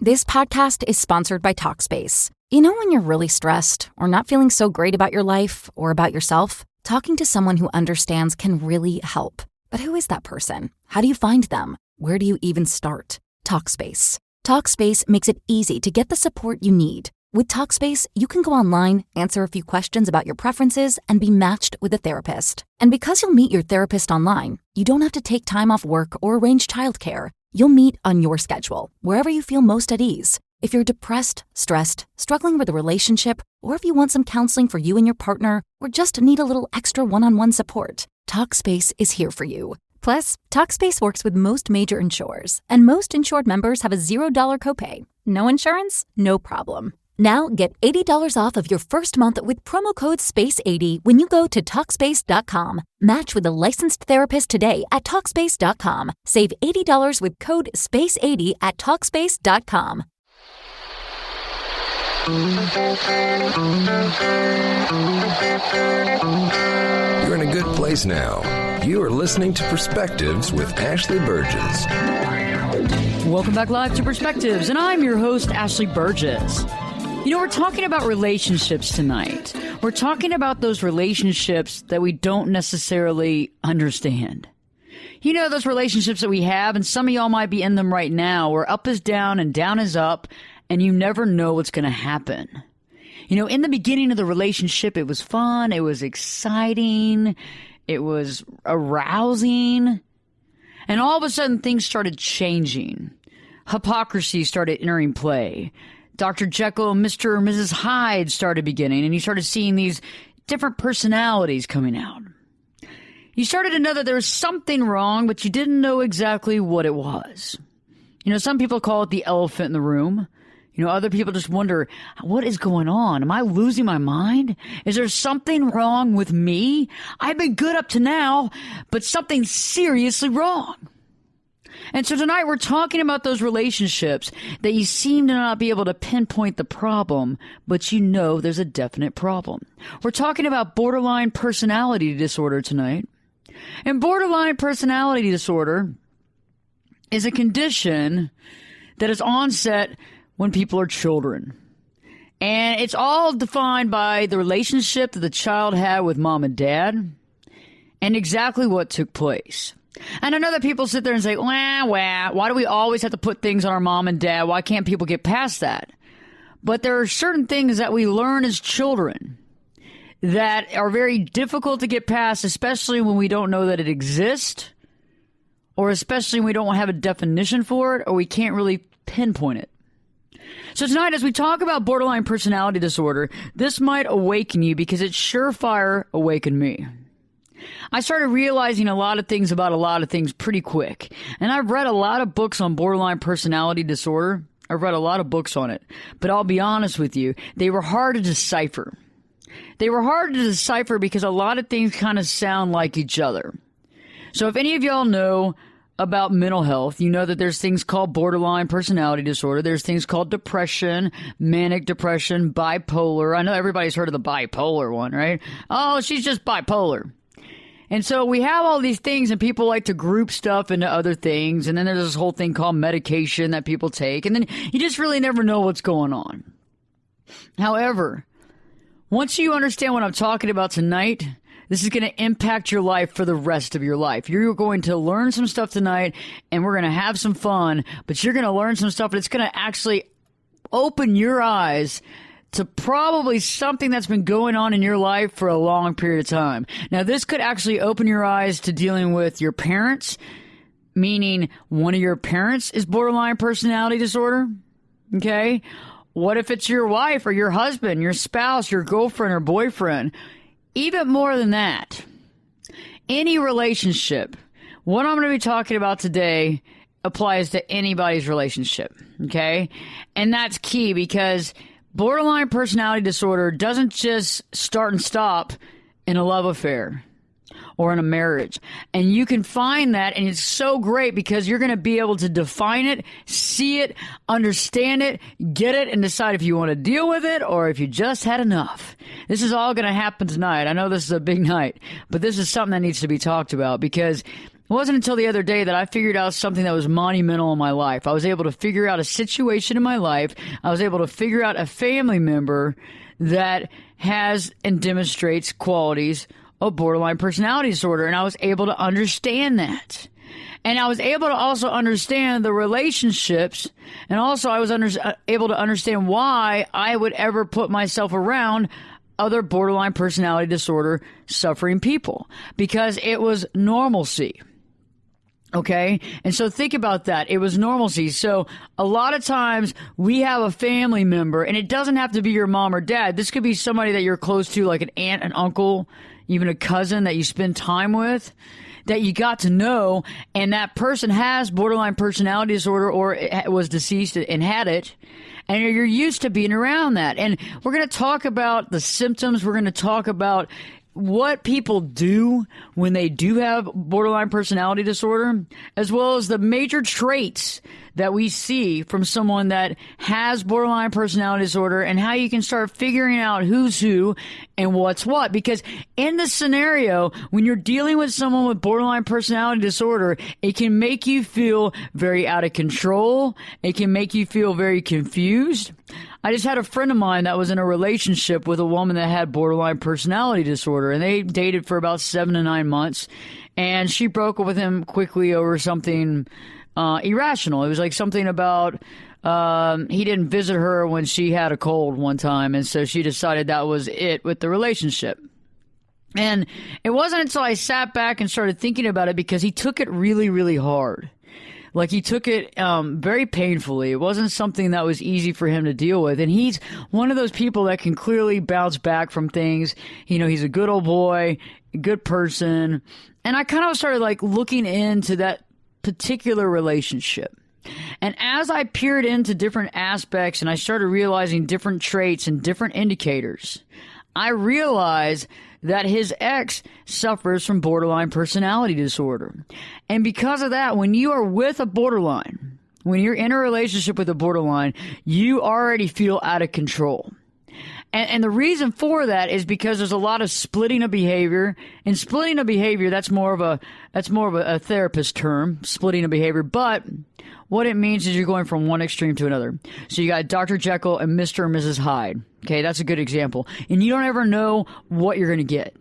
This podcast is sponsored by Talkspace. You know when you're really stressed or not feeling so great about your life or about yourself? Talking to someone who understands can really help. But who is that person? How do you find them? Where do you even start? Talkspace. Talkspace makes it easy to get the support you need. With Talkspace, you can go online, answer a few questions about your preferences, and be matched with a therapist. And because you'll meet your therapist online, you don't have to take time off work or arrange childcare. You'll meet on your schedule, wherever you feel most at ease. If you're depressed, stressed, struggling with a relationship, or if you want some counseling for you and your partner, or just need a little extra one-on-one support, Talkspace is here for you. Plus, Talkspace works with most major insurers, and most insured members have a $0 copay. No insurance? No problem. Now get $80 off of your first month with promo code SPACE80 when you go to Talkspace.com. Match with a licensed therapist today at Talkspace.com. Save $80 with code SPACE80 at Talkspace.com. You're in a good place now. You are listening to Perspectives with Ashley Burgess. Welcome back live to Perspectives, and I'm your host, Ashley Burgess. You know, we're talking about relationships tonight. We're talking about those relationships that we don't necessarily understand. You know, those relationships that we have, and some of y'all might be in them right now, where up is down and down is up, and you never know what's going to happen. You know, in the beginning of the relationship, it was fun, it was exciting, it was arousing, and all of a sudden things started changing. Hypocrisy started entering play. Dr. Jekyll and Mr. or Mrs. Hyde started beginning, and you started seeing these different personalities coming out. You started to know that there was something wrong, but you didn't know exactly what it was. You know, some people call it the elephant in the room. You know, other people just wonder, what is going on? Am I losing my mind? Is there something wrong with me? I've been good up to now, but something's seriously wrong. And so tonight we're talking about those relationships that you seem to not be able to pinpoint the problem, but you know there's a definite problem. We're talking about borderline personality disorder tonight. And borderline personality disorder is a condition that is onset when people are children. And it's all defined by the relationship that the child had with mom and dad and exactly what took place. And I know that people sit there and say, why do we always have to put things on our mom and dad? Why can't people get past that? But there are certain things that we learn as children that are very difficult to get past, especially when we don't know that it exists, or especially when we don't have a definition for it, or we can't really pinpoint it. So tonight, as we talk about borderline personality disorder, this might awaken you because it surefire awakened me. I started realizing a lot of things about a lot of things pretty quick. And I've read a lot of books on borderline personality disorder. I've read a lot of books on it. But I'll be honest with you, they were hard to decipher. They were hard to decipher because a lot of things kind of sound like each other. So if any of y'all know about mental health, you know that there's things called borderline personality disorder. There's things called depression, manic depression, bipolar. I know everybody's heard of the bipolar one, right? Oh, she's just bipolar. And so we have all these things, and people like to group stuff into other things. And then there's this whole thing called medication that people take. And then you just really never know what's going on. However, once you understand what I'm talking about tonight, this is going to impact your life for the rest of your life. You're going to learn some stuff tonight, and we're going to have some fun. But you're going to learn some stuff, and it's going to actually open your eyes to probably something that's been going on in your life for a long period of time. Now, this could actually open your eyes to dealing with your parents, meaning one of your parents is borderline personality disorder. Okay? What if it's your wife or your husband, your spouse, your girlfriend or boyfriend? Even more than that, any relationship. What I'm going to be talking about today applies to anybody's relationship. Okay? And that's key because borderline personality disorder doesn't just start and stop in a love affair or in a marriage. And you can find that, and it's so great because you're going to be able to define it, see it, understand it, get it, and decide if you want to deal with it or if you just had enough. This is all going to happen tonight. I know this is a big night, but this is something that needs to be talked about because It wasn't until the other day that I figured out something that was monumental in my life. I was able to figure out a situation in my life. I was able to figure out a family member that has and demonstrates qualities of borderline personality disorder. And I was able to understand that. And I was able to also understand the relationships. And also I was able to understand why I would ever put myself around other borderline personality disorder suffering people. Because it was normalcy. Okay. And so think about that. It was normalcy. So a lot of times we have a family member, and it doesn't have to be your mom or dad. This could be somebody that you're close to, like an aunt, an uncle, even a cousin that you spend time with, that you got to know, and that person has borderline personality disorder or was deceased and had it. And you're used to being around that. And we're going to talk about the symptoms. We're going to talk about what people do when they do have borderline personality disorder, as well as the major traits that we see from someone that has borderline personality disorder, and how you can start figuring out who's who and what's what. Because in this scenario, when you're dealing with someone with borderline personality disorder, it can make you feel very out of control. It can make you feel very confused. I just had a friend of mine that was in a relationship with a woman that had borderline personality disorder, and they dated for about 7 to 9 months, and she broke up with him quickly over something irrational. It was like something about he didn't visit her when she had a cold one time, and so she decided that was it with the relationship. And it wasn't until I sat back and started thinking about it, because he took it really, really hard. Like, he took it very painfully. It wasn't something that was easy for him to deal with. And he's one of those people that can clearly bounce back from things. You know, he's a good old boy, a good person. And I kind of started like looking into that particular relationship. And as I peered into different aspects and I started realizing different traits and different indicators, I realized that his ex suffers from borderline personality disorder. And because of that, when you are with a borderline, when you're in a relationship with a borderline, you already feel out of control. And the reason for that is because there's a lot of splitting of behavior. And splitting of behavior, that's more of a therapist term, splitting of behavior. But what it means is you're going from one extreme to another. So you got Dr. Jekyll and Mr. and Mrs. Hyde. Okay, that's a good example. And you don't ever know what you're going to get.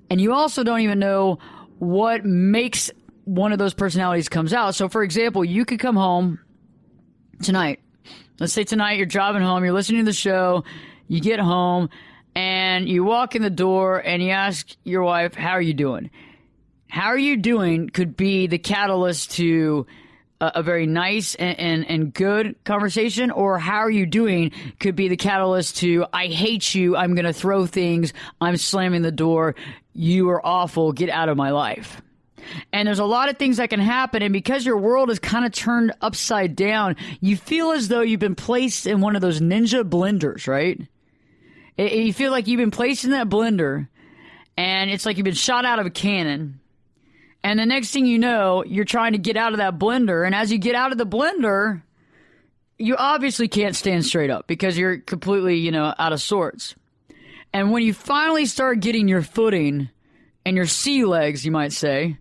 And you also don't even know what makes one of those personalities comes out. So, for example, you could come home tonight. Let's say tonight you're driving home, you're listening to the show, you get home, and you walk in the door and you ask your wife, how are you doing? How are you doing could be the catalyst to a very nice and good conversation, or how are you doing could be the catalyst to, I hate you, I'm going to throw things, I'm slamming the door, you are awful, get out of my life. And there's a lot of things that can happen, and because your world is kind of turned upside down, you feel as though you've been placed in one of those ninja blenders, right? You feel like you've been placed in that blender, and it's like you've been shot out of a cannon. And the next thing you know, you're trying to get out of that blender. And as you get out of the blender, you obviously can't stand straight up because you're completely, out of sorts. And when you finally start getting your footing and your sea legs, you might say,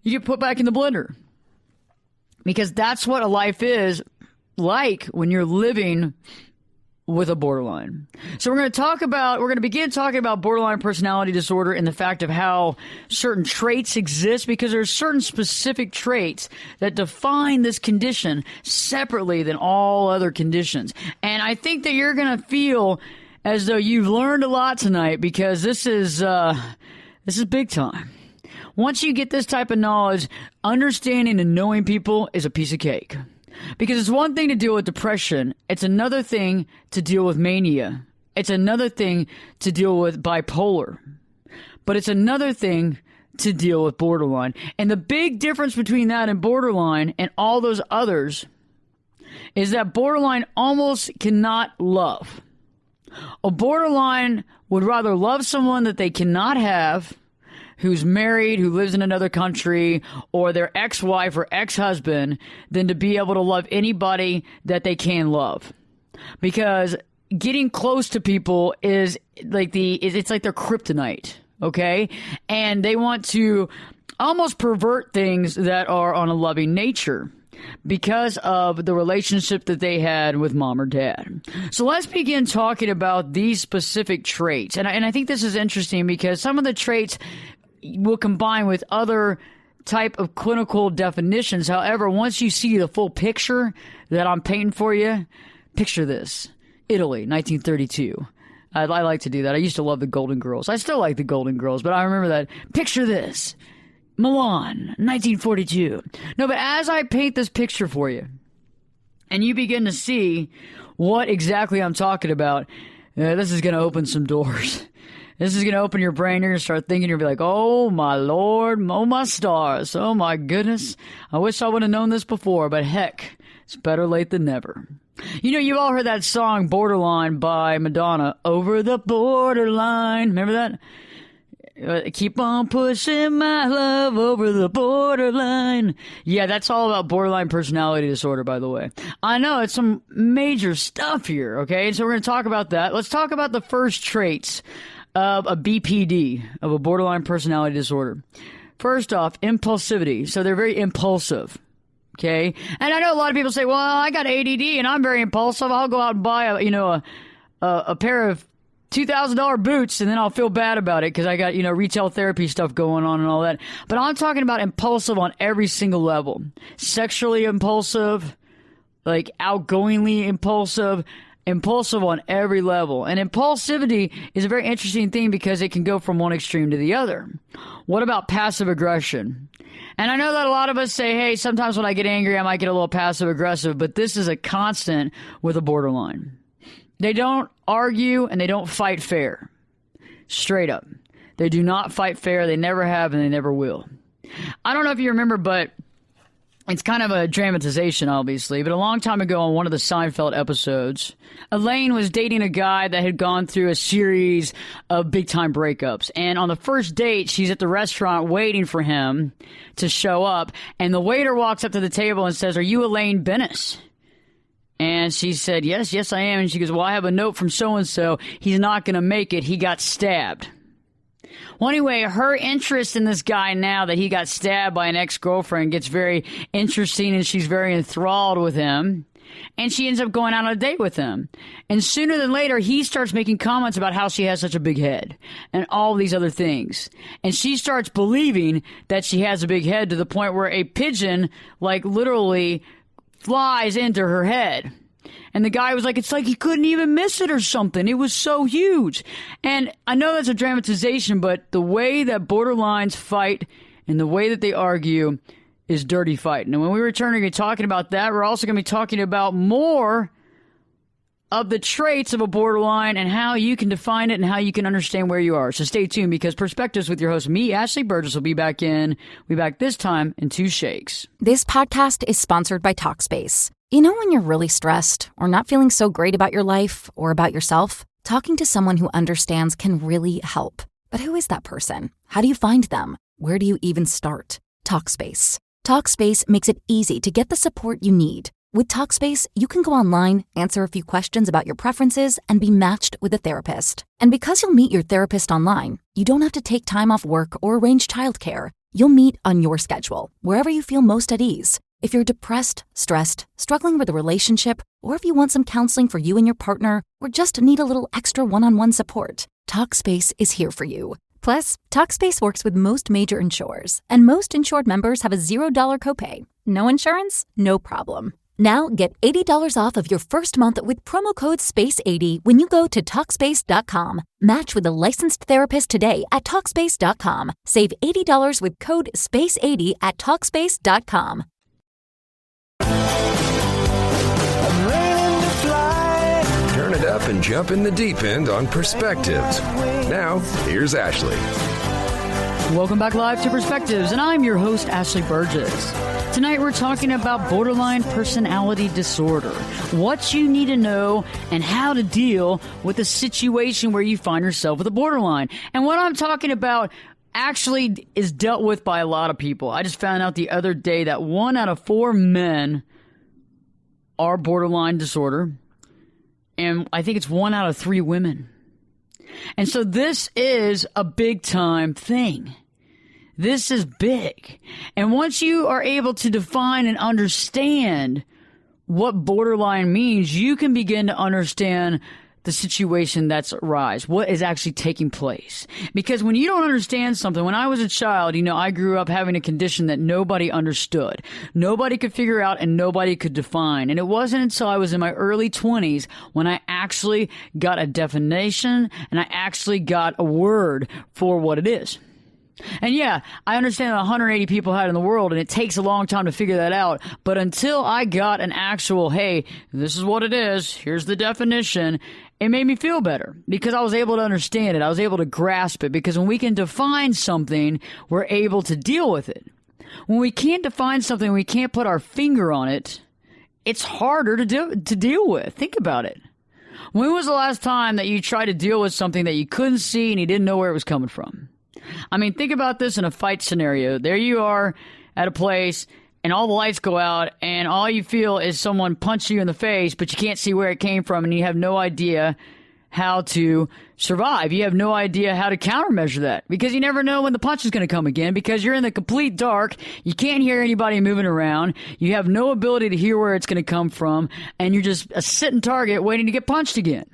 you get put back in the blender. Because that's what a life is like when you're living with a borderline. So we're going to begin talking about borderline personality disorder and the fact of how certain traits exist, because there's certain specific traits that define this condition separately than all other conditions. And I think that you're going to feel as though you've learned a lot tonight, because this is big time. Once you get this type of knowledge, understanding and knowing people is a piece of cake. Because it's one thing to deal with depression. It's another thing to deal with mania. It's another thing to deal with bipolar. But it's another thing to deal with borderline. And the big difference between that and borderline and all those others is that borderline almost cannot love. A borderline would rather love someone that they cannot have, who's married, who lives in another country, or their ex-wife or ex-husband, than to be able to love anybody that they can love. Because getting close to people is like it's like their kryptonite, okay? And they want to almost pervert things that are on a loving nature because of the relationship that they had with mom or dad. So let's begin talking about these specific traits. And I think this is interesting because some of the traits will combine with other type of clinical definitions. However, once you see the full picture that I'm painting for you, picture this. Italy, 1932. I like to do that. I used to love the Golden Girls. I still like the Golden Girls, but I remember that. Picture this. Milan, 1942. No, but as I paint this picture for you, and you begin to see what exactly I'm talking about, this is going to open some doors. This is going to open your brain. You're going to start thinking. You'll be like, oh, my Lord, oh, my stars, oh, my goodness. I wish I would have known this before, but heck, it's better late than never. You know, you've all heard that song, Borderline, by Madonna. Over the borderline. Remember that? Keep on pushing my love over the borderline. Yeah, that's all about borderline personality disorder, by the way. I know, it's some major stuff here, okay? So we're going to talk about that. Let's talk about the first traits of a BPD, of a borderline personality disorder. First off, impulsivity. So they're very impulsive, okay? And I know a lot of people say, well, I got ADD and I'm very impulsive. I'll go out and buy a pair of $2,000 boots, and then I'll feel bad about it because I got, retail therapy stuff going on and all that. But I'm talking about impulsive on every single level. Sexually impulsive, like outgoingly impulsive on every level. And impulsivity is a very interesting thing because it can go from one extreme to the other. What about passive aggression? And I know that a lot of us say, hey, sometimes when I get angry, I might get a little passive aggressive, but this is a constant with a borderline. They don't argue and they don't fight fair. Straight up. They do not fight fair. They never have and they never will. I don't know if you remember, but it's kind of a dramatization, obviously. But a long time ago on one of the Seinfeld episodes, Elaine was dating a guy that had gone through a series of big-time breakups. And on the first date, she's at the restaurant waiting for him to show up. And the waiter walks up to the table and says, "Are you Elaine Bennis?" And she said, yes, I am. And she goes, well, I have a note from so-and-so. He's not going to make it. He got stabbed. Well, anyway, her interest in this guy now that he got stabbed by an ex-girlfriend gets very interesting, and she's very enthralled with him. And she ends up going out on a date with him. And sooner than later, he starts making comments about how she has such a big head and all these other things. And she starts believing that she has a big head to the point where a pigeon, like literally flies into her head. And the guy was like, it's like he couldn't even miss it or something. It was so huge. And I know that's a dramatization, but the way that borderlines fight and the way that they argue is dirty fighting. And when we return, we're going to be talking about that. We're also going to be talking about more of the traits of a borderline and how you can define it and how you can understand where you are. So stay tuned, because Perspectives with your host, me, Ashley Burgess, will be back this time in 2 shakes. This podcast is sponsored by Talkspace. You know when you're really stressed or not feeling so great about your life or about yourself? Talking to someone who understands can really help. But who is that person? How do you find them? Where do you even start? Talkspace. Talkspace makes it easy to get the support you need. With Talkspace, you can go online, answer a few questions about your preferences, and be matched with a therapist. And because you'll meet your therapist online, you don't have to take time off work or arrange childcare. You'll meet on your schedule, wherever you feel most at ease. If you're depressed, stressed, struggling with a relationship, or if you want some counseling for you and your partner, or just need a little extra one-on-one support, Talkspace is here for you. Plus, Talkspace works with most major insurers, and most insured members have a $0 copay. No insurance? No problem. Now get $80 off of your first month with promo code SPACE80 when you go to Talkspace.com. Match with a licensed therapist today at Talkspace.com. Save $80 with code SPACE80 at Talkspace.com. Turn it up and jump in the deep end on Perspectives. Now, here's Ashley. Welcome back live to Perspectives, and I'm your host, Ashley Burgess. Tonight we're talking about borderline personality disorder, what you need to know, and how to deal with a situation where you find yourself with a borderline. And what I'm talking about actually is dealt with by a lot of people. I just found out the other day that 1 out of 4 men are borderline disorder, and I think it's 1 out of 3 women. And so this is a big time thing. This is big. And once you are able to define and understand what borderline means, you can begin to understand the situation that's arise, what is actually taking place. Because when you don't understand something, when I was a child, I grew up having a condition that nobody understood. Nobody could figure out and nobody could define. And it wasn't until I was in my early 20s when I actually got a definition and I actually got a word for what it is. And yeah, I understand that 180 people had in the world, and it takes a long time to figure that out. But until I got an actual, hey, this is what it is, here's the definition, it made me feel better because I was able to understand it. I was able to grasp it, because when we can define something, we're able to deal with it. When we can't define something, we can't put our finger on it, it's harder to deal with. Think about it. When was the last time that you tried to deal with something that you couldn't see and you didn't know where it was coming from? I mean, think about this in a fight scenario. There you are at a place and all the lights go out and all you feel is someone punch you in the face, but you can't see where it came from and you have no idea how to survive. You have no idea how to countermeasure that because you never know when the punch is going to come again because you're in the complete dark. You can't hear anybody moving around. You have no ability to hear where it's going to come from, and you're just a sitting target waiting to get punched again.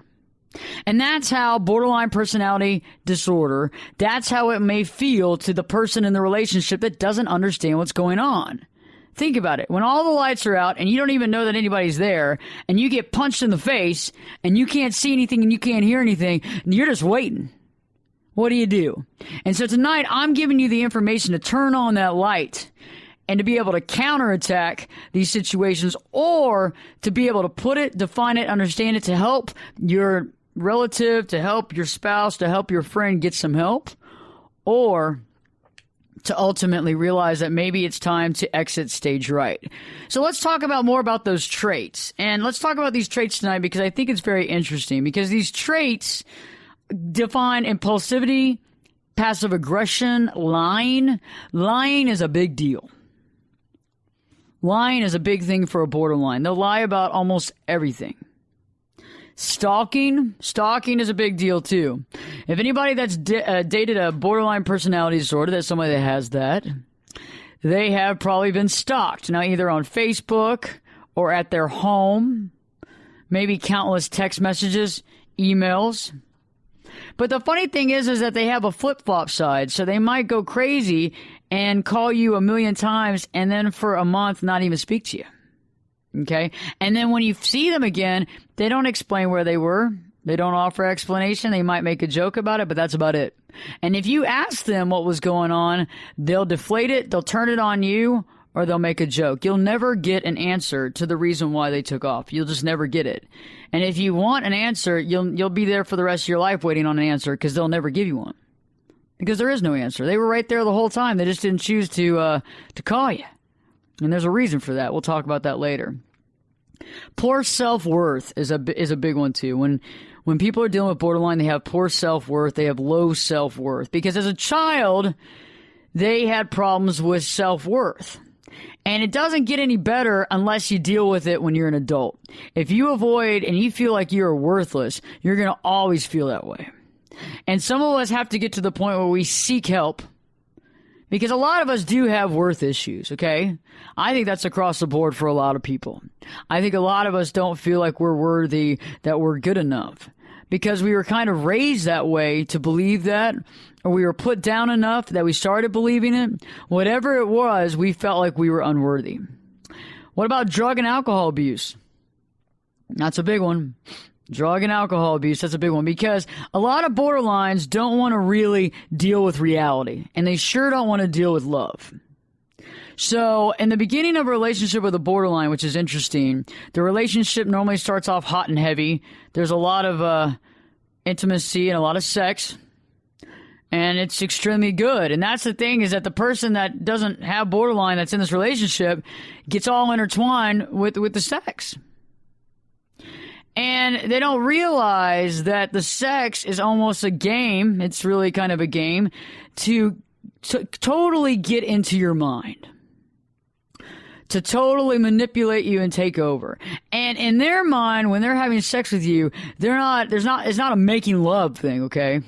And that's how borderline personality disorder, that's how it may feel to the person in the relationship that doesn't understand what's going on. Think about it. When all the lights are out and you don't even know that anybody's there and you get punched in the face and you can't see anything and you can't hear anything and you're just waiting. What do? And so tonight I'm giving you the information to turn on that light and to be able to counterattack these situations, or to be able to put it, define it, understand it, to help your relative, to help your spouse, to help your friend get some help, or to ultimately realize that maybe it's time to exit stage right. So let's talk more about those traits. And let's talk about these traits tonight because I think it's very interesting, because these traits define impulsivity, passive aggression, lying. Lying is a big deal. Lying is a big thing for a borderline. They'll lie about almost everything. Stalking is a big deal too. If anybody that's dated a borderline personality disorder, that's somebody that has that, they have probably been stalked. Now, either on Facebook or at their home, maybe countless text messages, emails. But the funny thing is that they have a flip-flop side, so they might go crazy and call you 1,000,000 times and then for a month not even speak to you. Okay? And then when you see them again, they don't explain where they were. They don't offer explanation. They might make a joke about it, but that's about it. And if you ask them what was going on, they'll deflate it, they'll turn it on you, or they'll make a joke. You'll never get an answer to the reason why they took off. You'll just never get it. And if you want an answer, you'll be there for the rest of your life waiting on an answer, because they'll never give you one. Because there is no answer. They were right there the whole time. They just didn't choose to call you. And there's a reason for that. We'll talk about that later. Poor self-worth is a big one too. When people are dealing with borderline, they have poor self-worth. They have low self-worth. Because as a child, they had problems with self-worth. And it doesn't get any better unless you deal with it when you're an adult. If you avoid and you feel like you're worthless, you're going to always feel that way. And some of us have to get to the point where we seek help, because a lot of us do have worth issues, okay? I think that's across the board for a lot of people. I think a lot of us don't feel like we're worthy, that we're good enough, because we were kind of raised that way to believe that, or we were put down enough that we started believing it. Whatever it was, we felt like we were unworthy. What about drug and alcohol abuse? That's a big one. Drug and alcohol abuse, that's a big one, because a lot of borderlines don't want to really deal with reality, and they sure don't want to deal with love. So in the beginning of a relationship with a borderline, which is interesting, the relationship normally starts off hot and heavy. There's a lot of intimacy and a lot of sex, and it's extremely good. And that's the thing, is that the person that doesn't have borderline that's in this relationship gets all intertwined with the sex. And they don't realize that the sex is almost a game. It's really kind of a game to totally get into your mind, to totally manipulate you and take over. And in their mind, when they're having sex with you, it's not a making love thing, okay?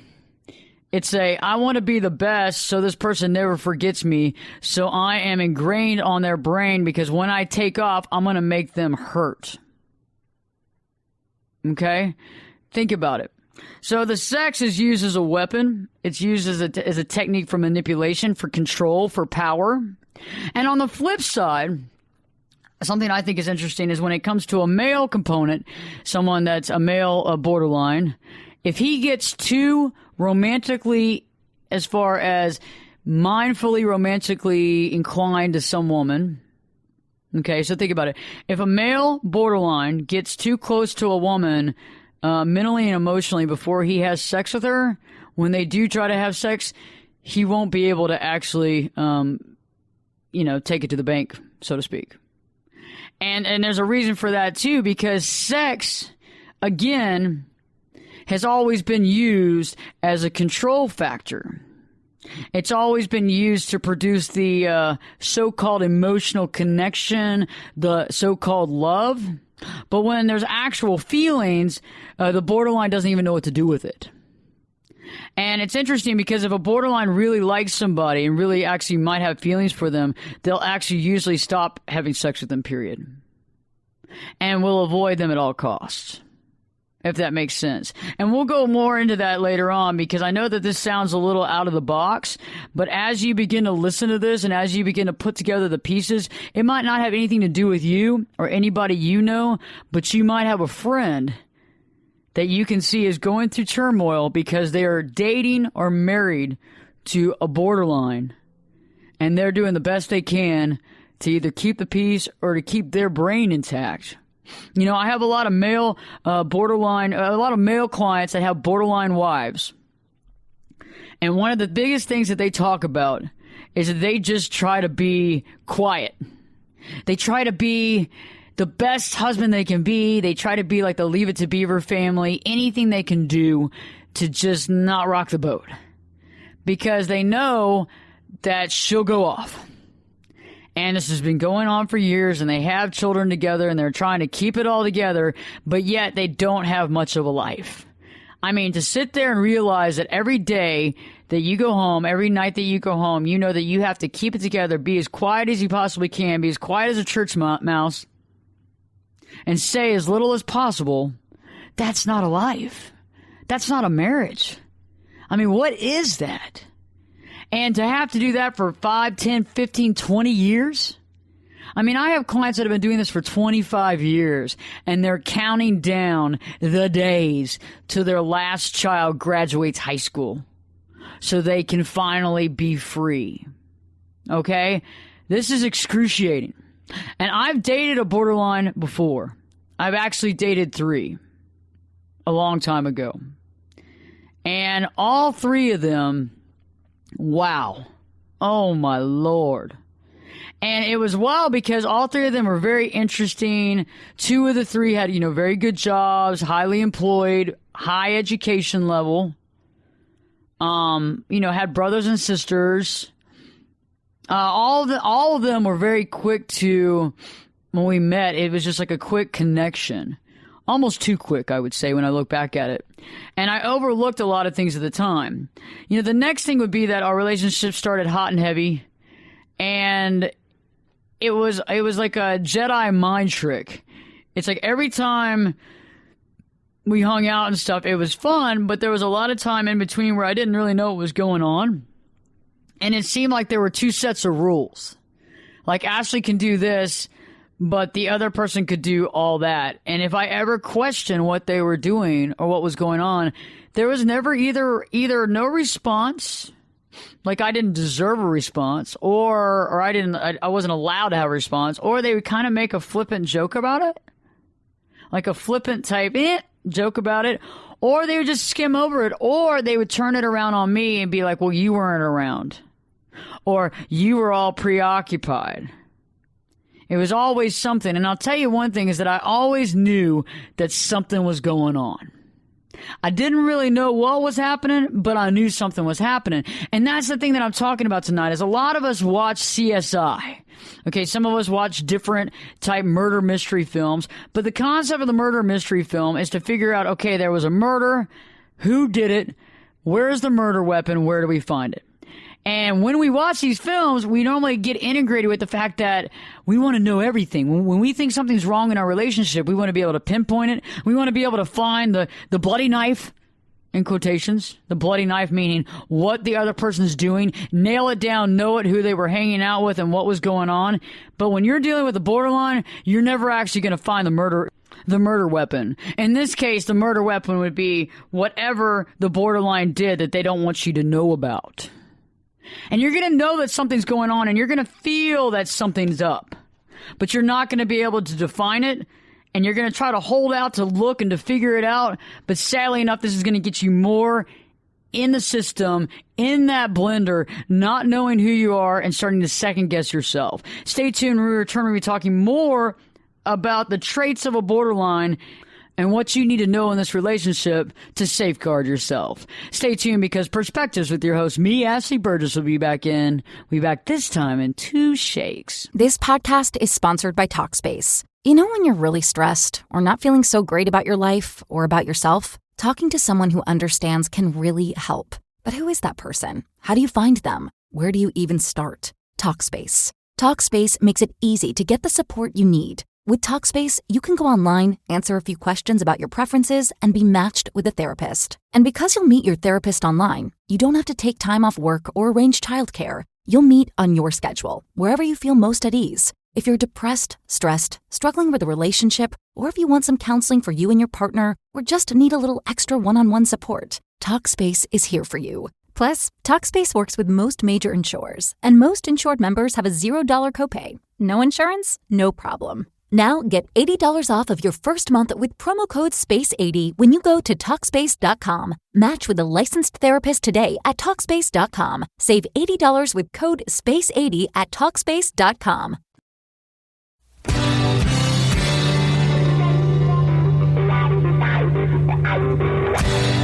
It's I want to be the best so this person never forgets me. So I am ingrained on their brain because when I take off, I'm going to make them hurt. Okay? Think about it. So the sex is used as a weapon. It's used as a technique for manipulation, for control, for power. And on the flip side, something I think is interesting is when it comes to a male component, someone that's a male borderline, if he gets too romantically, as far as mindfully romantically inclined to some woman, okay, so think about it. If a male borderline gets too close to a woman mentally and emotionally before he has sex with her, when they do try to have sex, he won't be able to actually, take it to the bank, so to speak. And there's a reason for that, too, because sex, again, has always been used as a control factor. It's always been used to produce the so-called emotional connection, the so-called love. But when there's actual feelings, the borderline doesn't even know what to do with it. And it's interesting because if a borderline really likes somebody and really actually might have feelings for them, they'll actually usually stop having sex with them, period. And will avoid them at all costs, if that makes sense. And we'll go more into that later on because I know that this sounds a little out of the box, but as you begin to listen to this and as you begin to put together the pieces, it might not have anything to do with you or anybody you know, but you might have a friend that you can see is going through turmoil because they are dating or married to a borderline, and they're doing the best they can to either keep the peace or to keep their brain intact. You know, I have a lot of male borderline, a lot of male clients that have borderline wives. And one of the biggest things that they talk about is that they just try to be quiet. They try to be the best husband they can be. They try to be like the Leave It to Beaver family, anything they can do to just not rock the boat. Because they know that she'll go off. And this has been going on for years, and they have children together, and they're trying to keep it all together, but yet they don't have much of a life. I mean, to sit there and realize that every day that you go home, every night that you go home, you know that you have to keep it together, be as quiet as you possibly can, be as quiet as a church mouse, and say as little as possible, that's not a life. That's not a marriage. I mean, what is that? And to have to do that for 5, 10, 15, 20 years? I mean, I have clients that have been doing this for 25 years, and they're counting down the days till their last child graduates high school so they can finally be free. Okay? This is excruciating. And I've dated a borderline before. I've actually dated 3 a long time ago. And all 3 of them, wow. Oh, my Lord. And it was wild because all 3 of them were very interesting. 2 of the 3 had, very good jobs, highly employed, high education level. Had brothers and sisters. All of them were very quick to, when we met, it was just like a quick connection. Almost too quick, I would say, when I look back at it. And I overlooked a lot of things at the time. The next thing would be that our relationship started hot and heavy. And it was like a Jedi mind trick. It's like every time we hung out and stuff, it was fun, but there was a lot of time in between where I didn't really know what was going on. And it seemed like there were 2 sets of rules. Like Ashley can do this, but the other person could do all that. And if I ever questioned what they were doing or what was going on, there was never either no response, like I didn't deserve a response, or I wasn't allowed to have a response, or they would kind of make a flippant joke about it, like a flippant type joke about it, or they would just skim over it, or they would turn it around on me and be like, well, you weren't around, or you were all preoccupied. It was always something. And I'll tell you one thing is that I always knew that something was going on. I didn't really know what was happening, but I knew something was happening. And that's the thing that I'm talking about tonight is a lot of us watch CSI. Okay, some of us watch different type murder mystery films, but the concept of the murder mystery film is to figure out, okay, there was a murder, who did it, Where is the murder weapon? Where do we find it? And when we watch these films, we normally get integrated with the fact that we want to know everything. When we think something's wrong in our relationship, we want to be able to pinpoint it. We want to be able to find the bloody knife, in quotations, the bloody knife meaning what the other person's doing, nail it down, know it, who they were hanging out with and what was going on. But when you're dealing with the borderline, you're never actually going to find the murder weapon. In this case, the murder weapon would be whatever the borderline did that they don't want you to know about. And you're going to know that something's going on and you're going to feel that something's up. But you're not going to be able to define it. And you're going to try to hold out to look and to figure it out. But sadly enough, this is going to get you more in the system, in that blender, not knowing who you are and starting to second guess yourself. Stay tuned. When we return, we'll be talking more about the traits of a borderline and what you need to know in this relationship to safeguard yourself. Stay tuned, because Perspectives with your host, me, Ashley Burgess, will be back this time in 2 shakes. This podcast is sponsored by Talkspace. You know when you're really stressed or not feeling so great about your life or about yourself? Talking to someone who understands can really help. But who is that person? How do you find them? Where do you even start? Talkspace. Talkspace makes it easy to get the support you need. With Talkspace, you can go online, answer a few questions about your preferences, and be matched with a therapist. And because you'll meet your therapist online, you don't have to take time off work or arrange childcare. You'll meet on your schedule, wherever you feel most at ease. If you're depressed, stressed, struggling with a relationship, or if you want some counseling for you and your partner, or just need a little extra one-on-one support, Talkspace is here for you. Plus, Talkspace works with most major insurers, and most insured members have a $0 copay. No insurance? No problem. Now get $80 off of your first month with promo code SPACE80 when you go to Talkspace.com. Match with a licensed therapist today at Talkspace.com. Save $80 with code SPACE80 at Talkspace.com.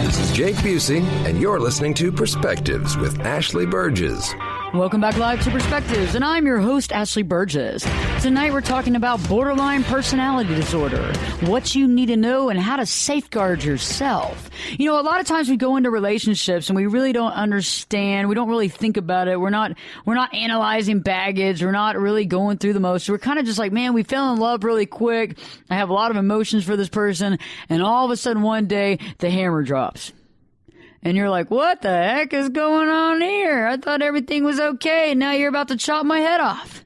This is Jake Busey, and you're listening to Perspectives with Ashley Burgess. Welcome back live to Perspectives, and I'm your host, Ashley Burgess. Tonight we're talking about borderline personality disorder, what you need to know, and how to safeguard yourself. You know, a lot of times we go into relationships and we really don't understand, we don't really think about it, we're not analyzing baggage, we're not really going through the motions. We're kind of just like, man, we fell in love really quick, I have a lot of emotions for this person, and all of a sudden one day the hammer drops. And you're like, what the heck is going on here? I thought everything was okay, and now you're about to chop my head off.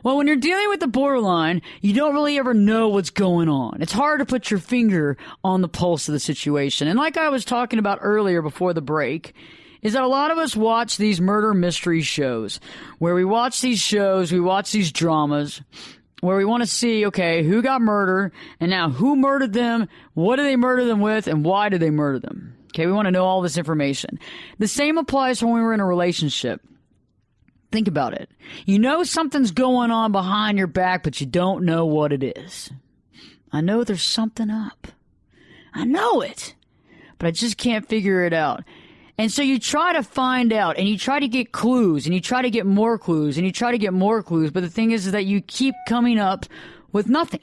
Well, when you're dealing with the borderline, you don't really ever know what's going on. It's hard to put your finger on the pulse of the situation. And like I was talking about earlier before the break, is that a lot of us watch these murder mystery shows, where we watch these shows, we watch these dramas, where we want to see, okay, who got murdered, and now who murdered them, what did they murder them with, and why did they murder them? Okay, we want to know all this information. The same applies when we were in a relationship. Think about it. You know something's going on behind your back, but you don't know what it is. I know there's something up. I know it, but I just can't figure it out. And so you try to find out, and you try to get clues, and you try to get more clues, and you try to get more clues, but the thing is that you keep coming up with nothing.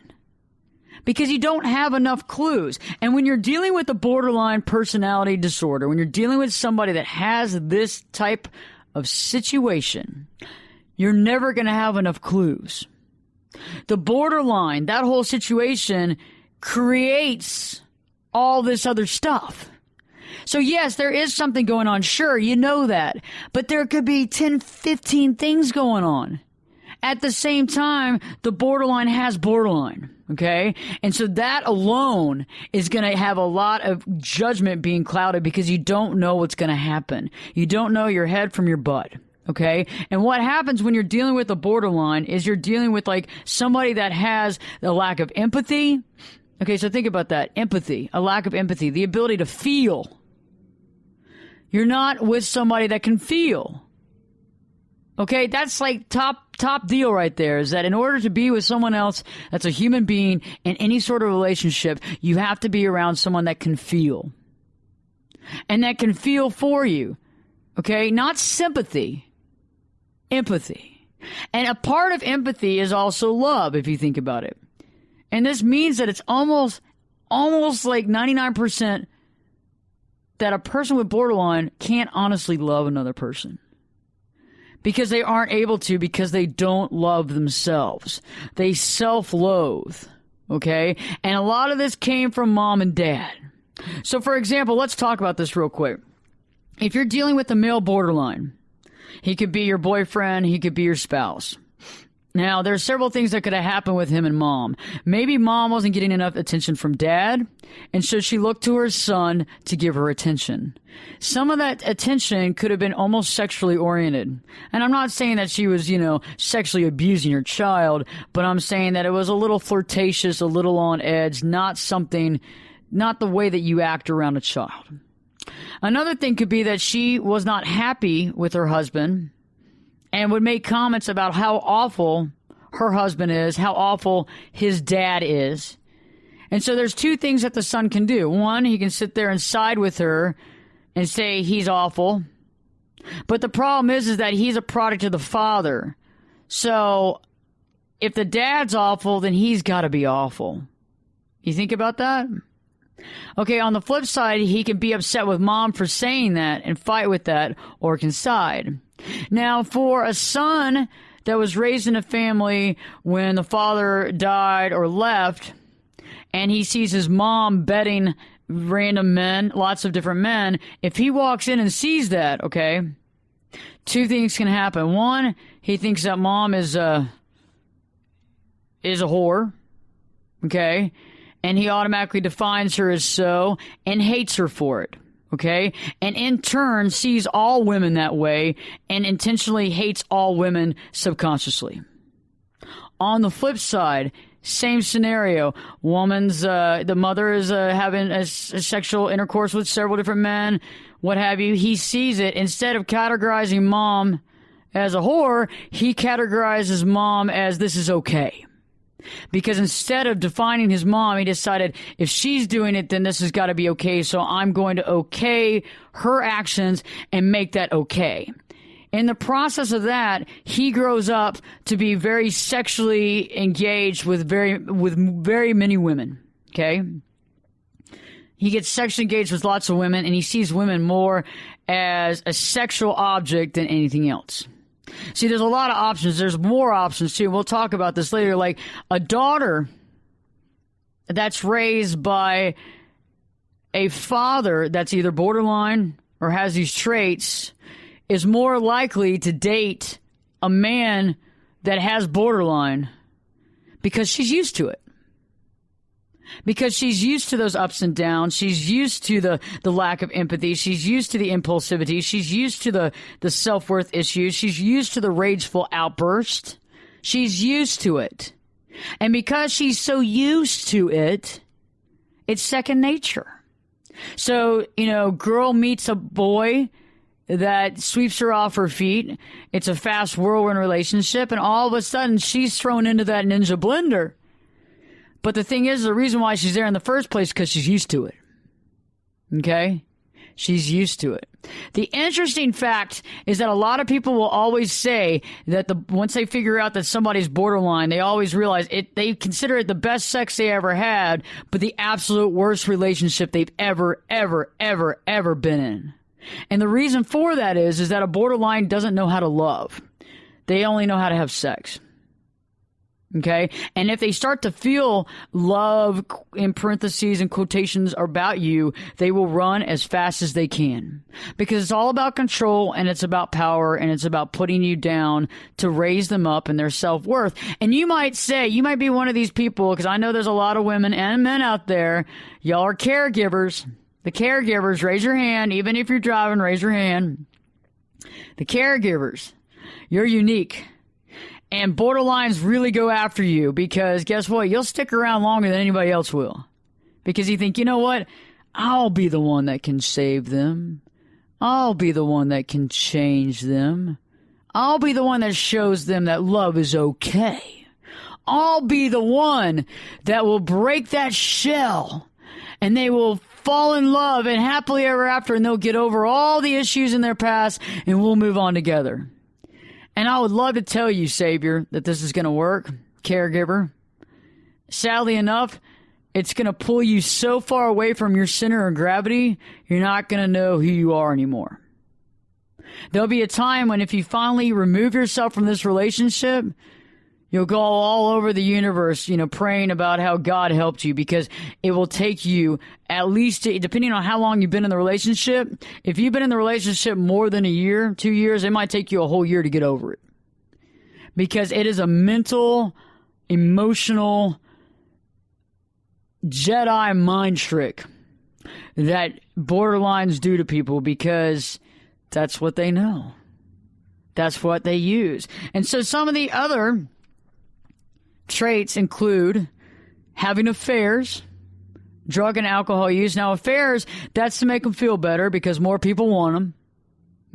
Because you don't have enough clues. And when you're dealing with a borderline personality disorder, when you're dealing with somebody that has this type of situation, you're never going to have enough clues. The borderline, that whole situation, creates all this other stuff. So yes, there is something going on. Sure, you know that. But there could be 10, 15 things going on. At the same time, the borderline has borderline. Okay? And so that alone is going to have a lot of judgment being clouded because you don't know what's going to happen. You don't know your head from your butt. Okay? And what happens when you're dealing with a borderline is you're dealing with like somebody that has a lack of empathy. Okay, so think about that. Empathy, a lack of empathy, the ability to feel. You're not with somebody that can feel. Okay, that's like top deal right there, is that in order to be with someone else that's a human being in any sort of relationship, you have to be around someone that can feel. And that can feel for you. Okay, not sympathy, empathy. And a part of empathy is also love, if you think about it. And this means that it's almost like 99% that a person with borderline can't honestly love another person. Because they aren't able to, because they don't love themselves. They self-loathe, okay? And a lot of this came from mom and dad. So, for example, let's talk about this real quick. If you're dealing with a male borderline, he could be your boyfriend, he could be your spouse. Now, there's several things that could have happened with him and mom. Maybe mom wasn't getting enough attention from dad, and so she looked to her son to give her attention. Some of that attention could have been almost sexually oriented. And I'm not saying that she was, sexually abusing her child, but I'm saying that it was a little flirtatious, a little on edge, not the way that you act around a child. Another thing could be that she was not happy with her husband and would make comments about how awful her husband is, how awful his dad is. And so there's two things that the son can do. One, he can sit there and side with her and say he's awful. But the problem is that he's a product of the father. So if the dad's awful, then he's got to be awful. You think about that? Okay, on the flip side, he can be upset with mom for saying that and fight with that, or can side. Now, for a son that was raised in a family when the father died or left, and he sees his mom betting random men, lots of different men, if he walks in and sees that, okay, two things can happen. One, he thinks that mom is a whore, okay, and he automatically defines her as so and hates her for it. Okay? And in turn sees all women that way and intentionally hates all women subconsciously. On the flip side, same scenario. The mother is having a sexual intercourse with several different men, what have you. He sees it. Instead of categorizing mom as a whore, he categorizes mom as this is okay. Because instead of defining his mom, he decided if she's doing it, then this has got to be okay. So I'm going to okay her actions and make that okay. In the process of that, he grows up to be very sexually engaged with very many women. Okay. He gets sexually engaged with lots of women, and he sees women more as a sexual object than anything else. See, there's a lot of options. There's more options, too. We'll talk about this later. Like a daughter that's raised by a father that's either borderline or has these traits is more likely to date a man that has borderline because she's used to it. Because she's used to those ups and downs. She's used to the lack of empathy. She's used to the impulsivity. She's used to the self-worth issues. She's used to the rageful outburst. She's used to it. And because she's so used to it, it's second nature. So, girl meets a boy that sweeps her off her feet. It's a fast whirlwind relationship. And all of a sudden, she's thrown into that ninja blender. But the thing is, the reason why she's there in the first place is because she's used to it. Okay? She's used to it. The interesting fact is that a lot of people will always say that once they figure out that somebody's borderline, they always realize they consider it the best sex they ever had, but the absolute worst relationship they've ever been in. And the reason for that is that a borderline doesn't know how to love. They only know how to have sex. Okay? And if they start to feel love, in parentheses and quotations, about you, they will run as fast as they can. Because it's all about control, and it's about power, and it's about putting you down to raise them up in their self-worth. And you might be one of these people, because I know there's a lot of women and men out there. Y'all are caregivers. The caregivers, raise your hand. Even if you're driving, raise your hand. The caregivers, you're unique. And borderlines really go after you because guess what? You'll stick around longer than anybody else will. Because you think, you know what? I'll be the one that can save them. I'll be the one that can change them. I'll be the one that shows them that love is okay. I'll be the one that will break that shell and they will fall in love and happily ever after, and they'll get over all the issues in their past and we'll move on together. And I would love to tell you, Savior, that this is going to work, caregiver. Sadly enough, it's going to pull you so far away from your center of gravity, you're not going to know who you are anymore. There'll be a time when if you finally remove yourself from this relationship, you'll go all over the universe, praying about how God helped you, because it will take you at least, depending on how long you've been in the relationship, if you've been in the relationship more than a year, 2 years, it might take you a whole year to get over it. Because it is a mental, emotional, Jedi mind trick that borderlines do to people, because that's what they know. That's what they use. And so some of the other traits include having affairs, drug and alcohol use. Now, affairs, that's to make them feel better because more people want them.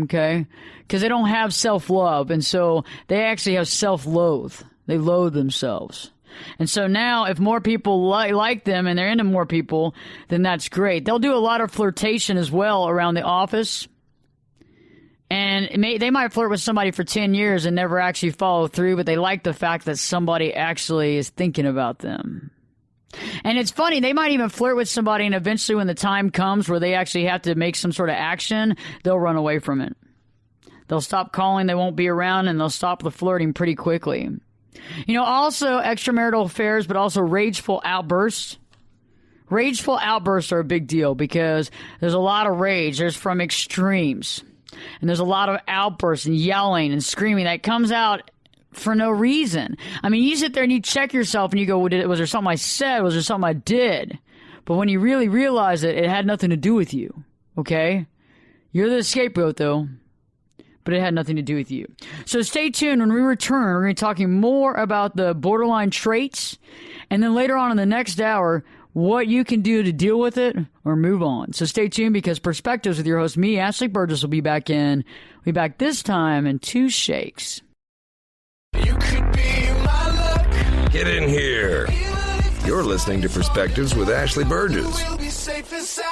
Okay? Because they don't have self-love. And so they actually have self-loathe. They loathe themselves. And so now if more people like them and they're into more people, then that's great. They'll do a lot of flirtation as well around the office. And they might flirt with somebody for 10 years and never actually follow through, but they like the fact that somebody actually is thinking about them. And it's funny, they might even flirt with somebody, and eventually when the time comes where they actually have to make some sort of action, they'll run away from it. They'll stop calling, they won't be around, and they'll stop the flirting pretty quickly. Also extramarital affairs, but also rageful outbursts. Rageful outbursts are a big deal because there's a lot of rage. There's from extremes. And there's a lot of outbursts and yelling and screaming that comes out for no reason. I mean, you sit there and you check yourself and you go, was there something I said? Was there something I did? But when you really realize it had nothing to do with you. Okay? You're the scapegoat, though. But it had nothing to do with you. So stay tuned. When we return, we're going to be talking more about the borderline traits. And then later on in the next hour, what you can do to deal with it or move on. So stay tuned, because Perspectives with your host, me, Ashley Burgess, will be back this time in 2 shakes. You could be my luck. Get in here. You're listening to Perspectives with Ashley Burgess. We'll be safe and sound.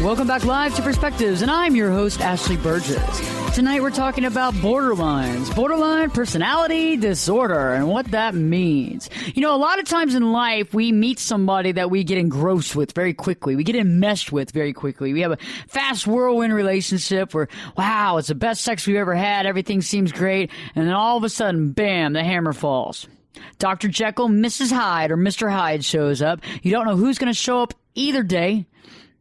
Welcome back live to Perspectives, and I'm your host, Ashley Burgess. Tonight we're talking about borderline personality disorder, and what that means. A lot of times in life, we meet somebody that we get engrossed with very quickly. We get enmeshed with very quickly. We have a fast whirlwind relationship where, wow, it's the best sex we've ever had. Everything seems great. And then all of a sudden, bam, the hammer falls. Dr. Jekyll, Mrs. Hyde, or Mr. Hyde shows up. You don't know who's going to show up either day.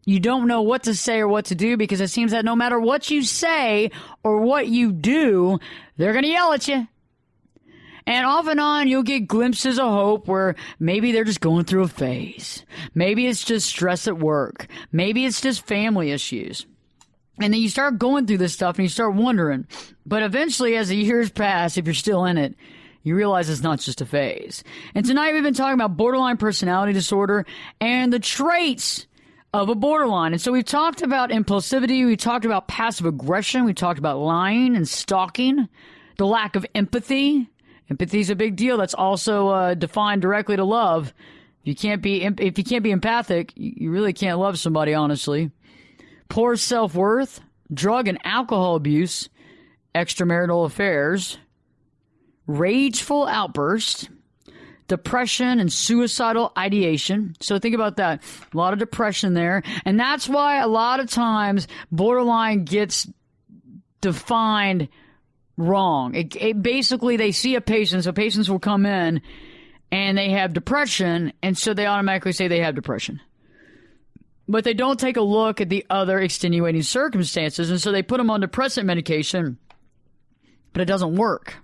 You don't know what to say or what to do, because it seems that no matter what you say or what you do, they're going to yell at you. And off and on, you'll get glimpses of hope where maybe they're just going through a phase. Maybe it's just stress at work. Maybe it's just family issues. And then you start going through this stuff and you start wondering. But eventually, as the years pass, if you're still in it, you realize it's not just a phase. And tonight we've been talking about borderline personality disorder and the traits of a borderline. And so we've talked about impulsivity, we talked about passive aggression, we talked about lying and stalking, the lack of empathy. Empathy is a big deal. That's also defined directly to love. If you can't be empathic, you really can't love somebody, honestly. Poor self-worth, drug and alcohol abuse, extramarital affairs, rageful outbursts, depression and suicidal ideation. So think about that. A lot of depression there. And that's why a lot of times borderline gets defined wrong. It basically, they see a patient, so patients will come in and they have depression, and so they automatically say they have depression. But they don't take a look at the other extenuating circumstances, and so they put them on depressant medication, but it doesn't work.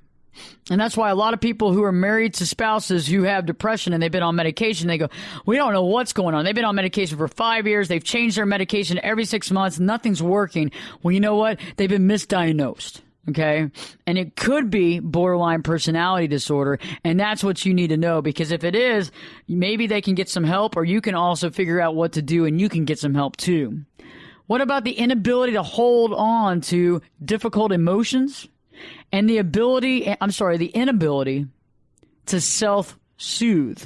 And that's why a lot of people who are married to spouses who have depression and they've been on medication, they go, we don't know what's going on. They've been on medication for 5 years. They've changed their medication every 6 months. Nothing's working. Well, you know what? They've been misdiagnosed. Okay. And it could be borderline personality disorder. And that's what you need to know, because if it is, maybe they can get some help, or you can also figure out what to do and you can get some help too. What about the inability to hold on to difficult emotions? And the inability to self-soothe.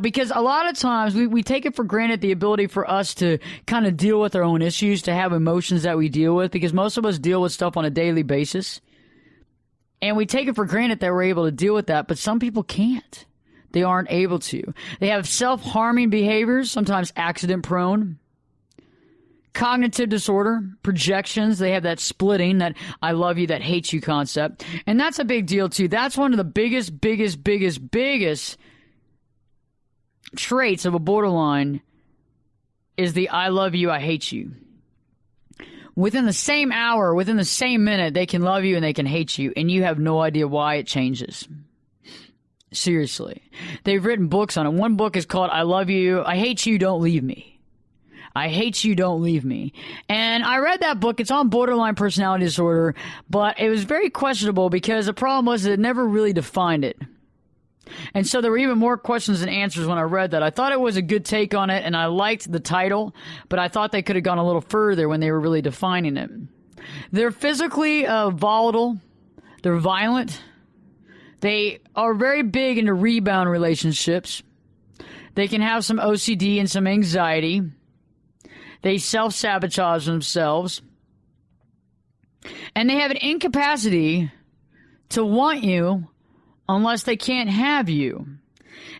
Because a lot of times we take it for granted, the ability for us to kind of deal with our own issues, to have emotions that we deal with, because most of us deal with stuff on a daily basis. And we take it for granted that we're able to deal with that, but some people can't. They aren't able to. They have self-harming behaviors, sometimes accident-prone. Cognitive disorder, projections. They have that splitting, that I love you, that hate you concept. And that's a big deal, too. That's one of the biggest traits of a borderline is the I love you, I hate you. Within the same hour, within the same minute, they can love you and they can hate you, and you have no idea why it changes. Seriously. They've written books on it. One book is called I Love You, I Hate You, Don't Leave Me. I hate you, don't leave me. And I read that book. It's on borderline personality disorder, but it was very questionable because the problem was it never really defined it. And so there were even more questions than answers when I read that. I thought it was a good take on it, and I liked the title, but I thought they could have gone a little further when they were really defining it. They're physically volatile. They're violent. They are very big into rebound relationships. They can have some OCD and some anxiety. They self-sabotage themselves. And they have an incapacity to want you unless they can't have you.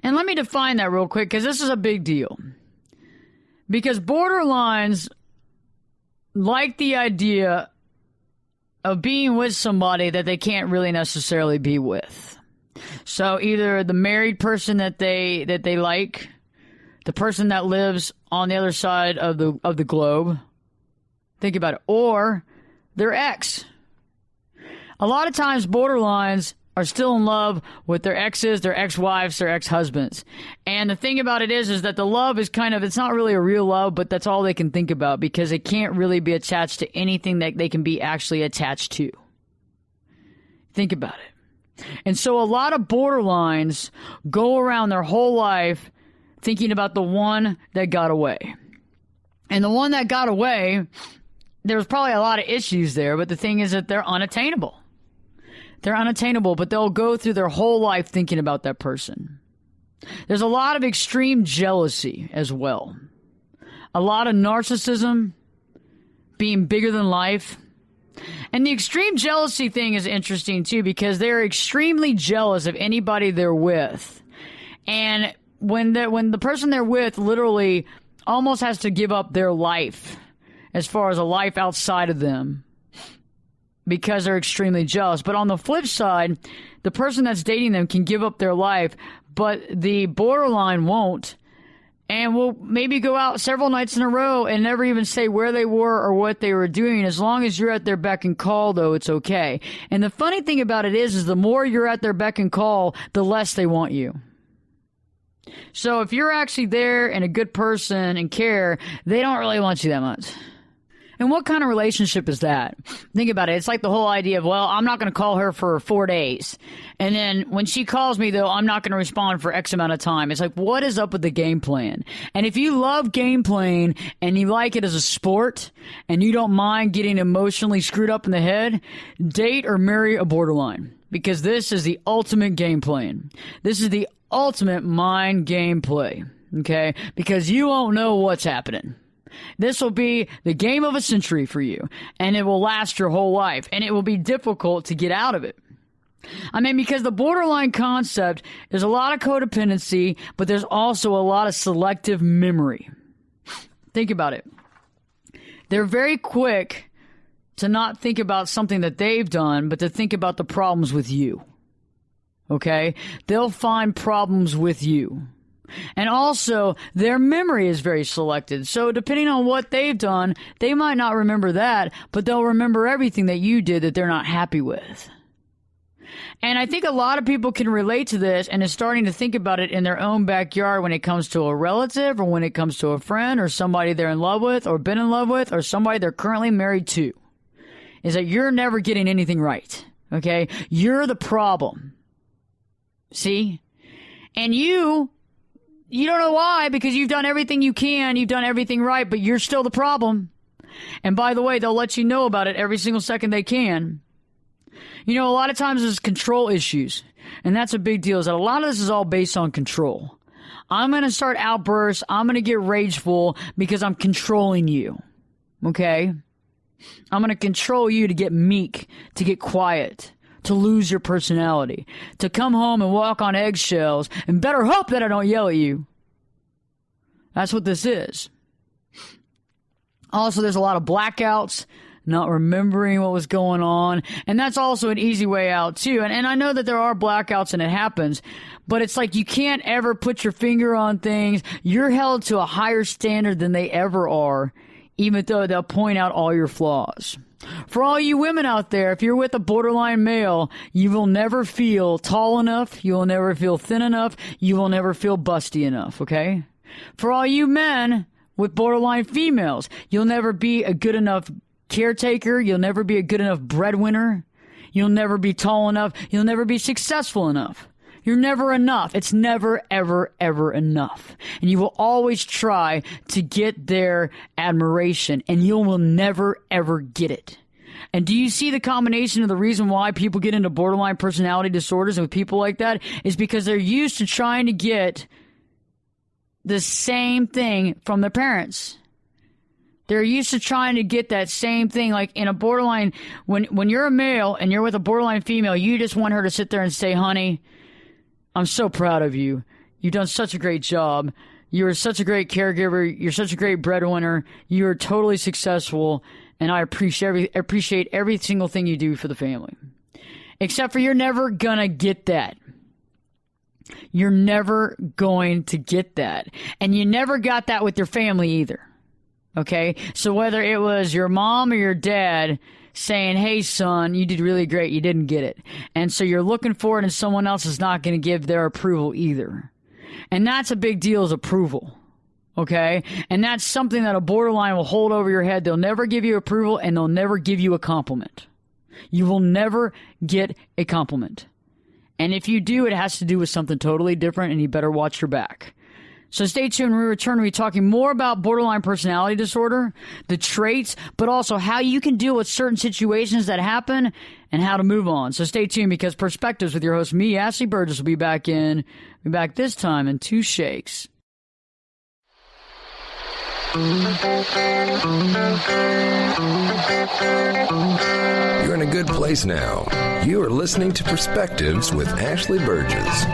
And let me define that real quick, because this is a big deal. Because borderlines like the idea of being with somebody that they can't really necessarily be with. So either the married person that they like, the person that lives on the other side of the globe, think about it, or their ex. A lot of times borderlines are still in love with their exes, their ex-wives, their ex-husbands. And the thing about it is that the love is it's not really a real love, but that's all they can think about because it can't really be attached to anything that they can be actually attached to. Think about it. And so a lot of borderlines go around their whole life thinking about the one that got away. And the one that got away, there's probably a lot of issues there, but the thing is that they're unattainable. They're unattainable, but they'll go through their whole life thinking about that person. There's a lot of extreme jealousy as well. A lot of narcissism, being bigger than life. And the extreme jealousy thing is interesting too, because they're extremely jealous of anybody they're with. And when the person they're with literally almost has to give up their life as far as a life outside of them, because they're extremely jealous. But on the flip side, the person that's dating them can give up their life, but the borderline won't, and will maybe go out several nights in a row and never even say where they were or what they were doing. As long as you're at their beck and call, though, it's okay. And the funny thing about it is the more you're at their beck and call, the less they want you. So if you're actually there and a good person and care, they don't really want you that much. And what kind of relationship is that? Think about it. It's like the whole idea of, well, I'm not going to call her for 4 days. And then when she calls me, though, I'm not going to respond for X amount of time. It's like, what is up with the game plan? And if you love game playing and you like it as a sport and you don't mind getting emotionally screwed up in the head, date or marry a borderline. Because this is the ultimate game plan. This is the ultimate mind game play. Okay? Because you won't know what's happening. This will be the game of a century for you, and it will last your whole life, and it will be difficult to get out of it. I mean, because the borderline concept, there's a lot of codependency, but there's also a lot of selective memory. Think about it. They're very quick to not think about something that they've done, but to think about the problems with you. Okay? They'll find problems with you. And also, their memory is very selected. So depending on what they've done, they might not remember that, but they'll remember everything that you did that they're not happy with. And I think a lot of people can relate to this and is starting to think about it in their own backyard when it comes to a relative or when it comes to a friend or somebody they're in love with or been in love with or somebody they're currently married to. Is that you're never getting anything right. Okay? You're the problem. See? And you don't know why, because you've done everything you can, you've done everything right, but you're still the problem. And by the way, they'll let you know about it every single second they can. You know, a lot of times there's control issues, and that's a big deal, is that a lot of this is all based on control. I'm going to start outbursts, I'm going to get rageful because I'm controlling you, okay? I'm going to control you to get meek, to get quiet, to lose your personality, to come home and walk on eggshells, and better hope that I don't yell at you. That's what this is. Also, there's a lot of blackouts, not remembering what was going on. And that's also an easy way out, too. And I know that there are blackouts and it happens, but it's like you can't ever put your finger on things. You're held to a higher standard than they ever are, even though they'll point out all your flaws. For all you women out there, if you're with a borderline male, you will never feel tall enough. You will never feel thin enough. You will never feel busty enough, okay? For all you men with borderline females, you'll never be a good enough caretaker. You'll never be a good enough breadwinner. You'll never be tall enough. You'll never be successful enough. You're never enough. It's never, ever, ever enough. And you will always try to get their admiration, and you will never, ever get it. And do you see the combination of the reason why people get into borderline personality disorders and with people like that is because they're used to trying to get the same thing from their parents. They're used to trying to get that same thing. Like in a borderline, when you're a male and you're with a borderline female, you just want her to sit there and say, honey, I'm so proud of you. You've done such a great job. You're such a great caregiver. You're such a great breadwinner. You're totally successful. And I appreciate every single thing you do for the family. Except for you're never going to get that. You're never going to get that. And you never got that with your family either. Okay? So whether it was your mom or your dad saying, hey, son, you did really great, you didn't get it. And so you're looking for it and someone else is not going to give their approval either. And that's a big deal, is approval. Okay? And that's something that a borderline will hold over your head. They'll never give you approval and they'll never give you a compliment. You will never get a compliment. And if you do, it has to do with something totally different, and you better watch your back. So stay tuned. When we return, we'll be talking more about borderline personality disorder, the traits, but also how you can deal with certain situations that happen and how to move on. So stay tuned, because Perspectives with your host, me, Ashley Burgess, will be back this time in 2 shakes. You're in a good place now. You are listening to Perspectives with Ashley Burgess.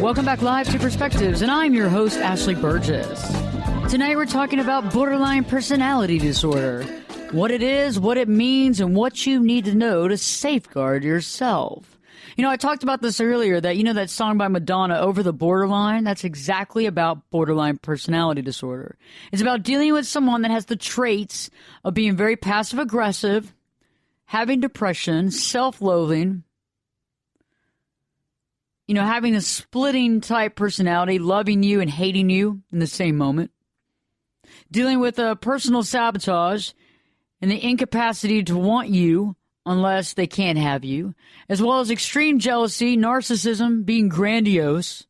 Welcome back live to Perspectives, and I'm your host, Ashley Burgess. Tonight we're talking about borderline personality disorder, what it is, what it means, and what you need to know to safeguard yourself. You know, I talked about this earlier, that, you know, that song by Madonna, Over the Borderline, that's exactly about borderline personality disorder. It's about dealing with someone that has the traits of being very passive-aggressive, having depression, self-loathing, you know, having a splitting type personality, loving you and hating you in the same moment, dealing with a personal sabotage and the incapacity to want you unless they can't have you, as well as extreme jealousy, narcissism, being grandiose,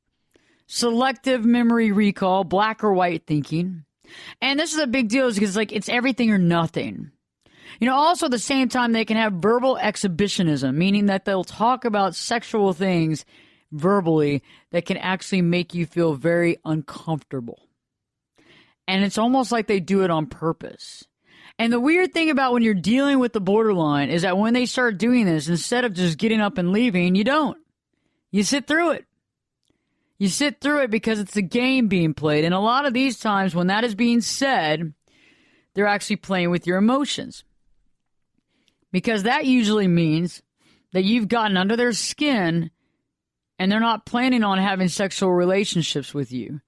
selective memory recall, black or white thinking. And this is a big deal because, like, it's everything or nothing. You know, also at the same time, they can have verbal exhibitionism, meaning that they'll talk about sexual things verbally that can actually make you feel very uncomfortable. And it's almost like they do it on purpose. And the weird thing about when you're dealing with the borderline is that when they start doing this, instead of just getting up and leaving, you don't. You sit through it. You sit through it because it's a game being played. And a lot of these times when that is being said, they're actually playing with your emotions. Because that usually means that you've gotten under their skin and they're not planning on having sexual relationships with you.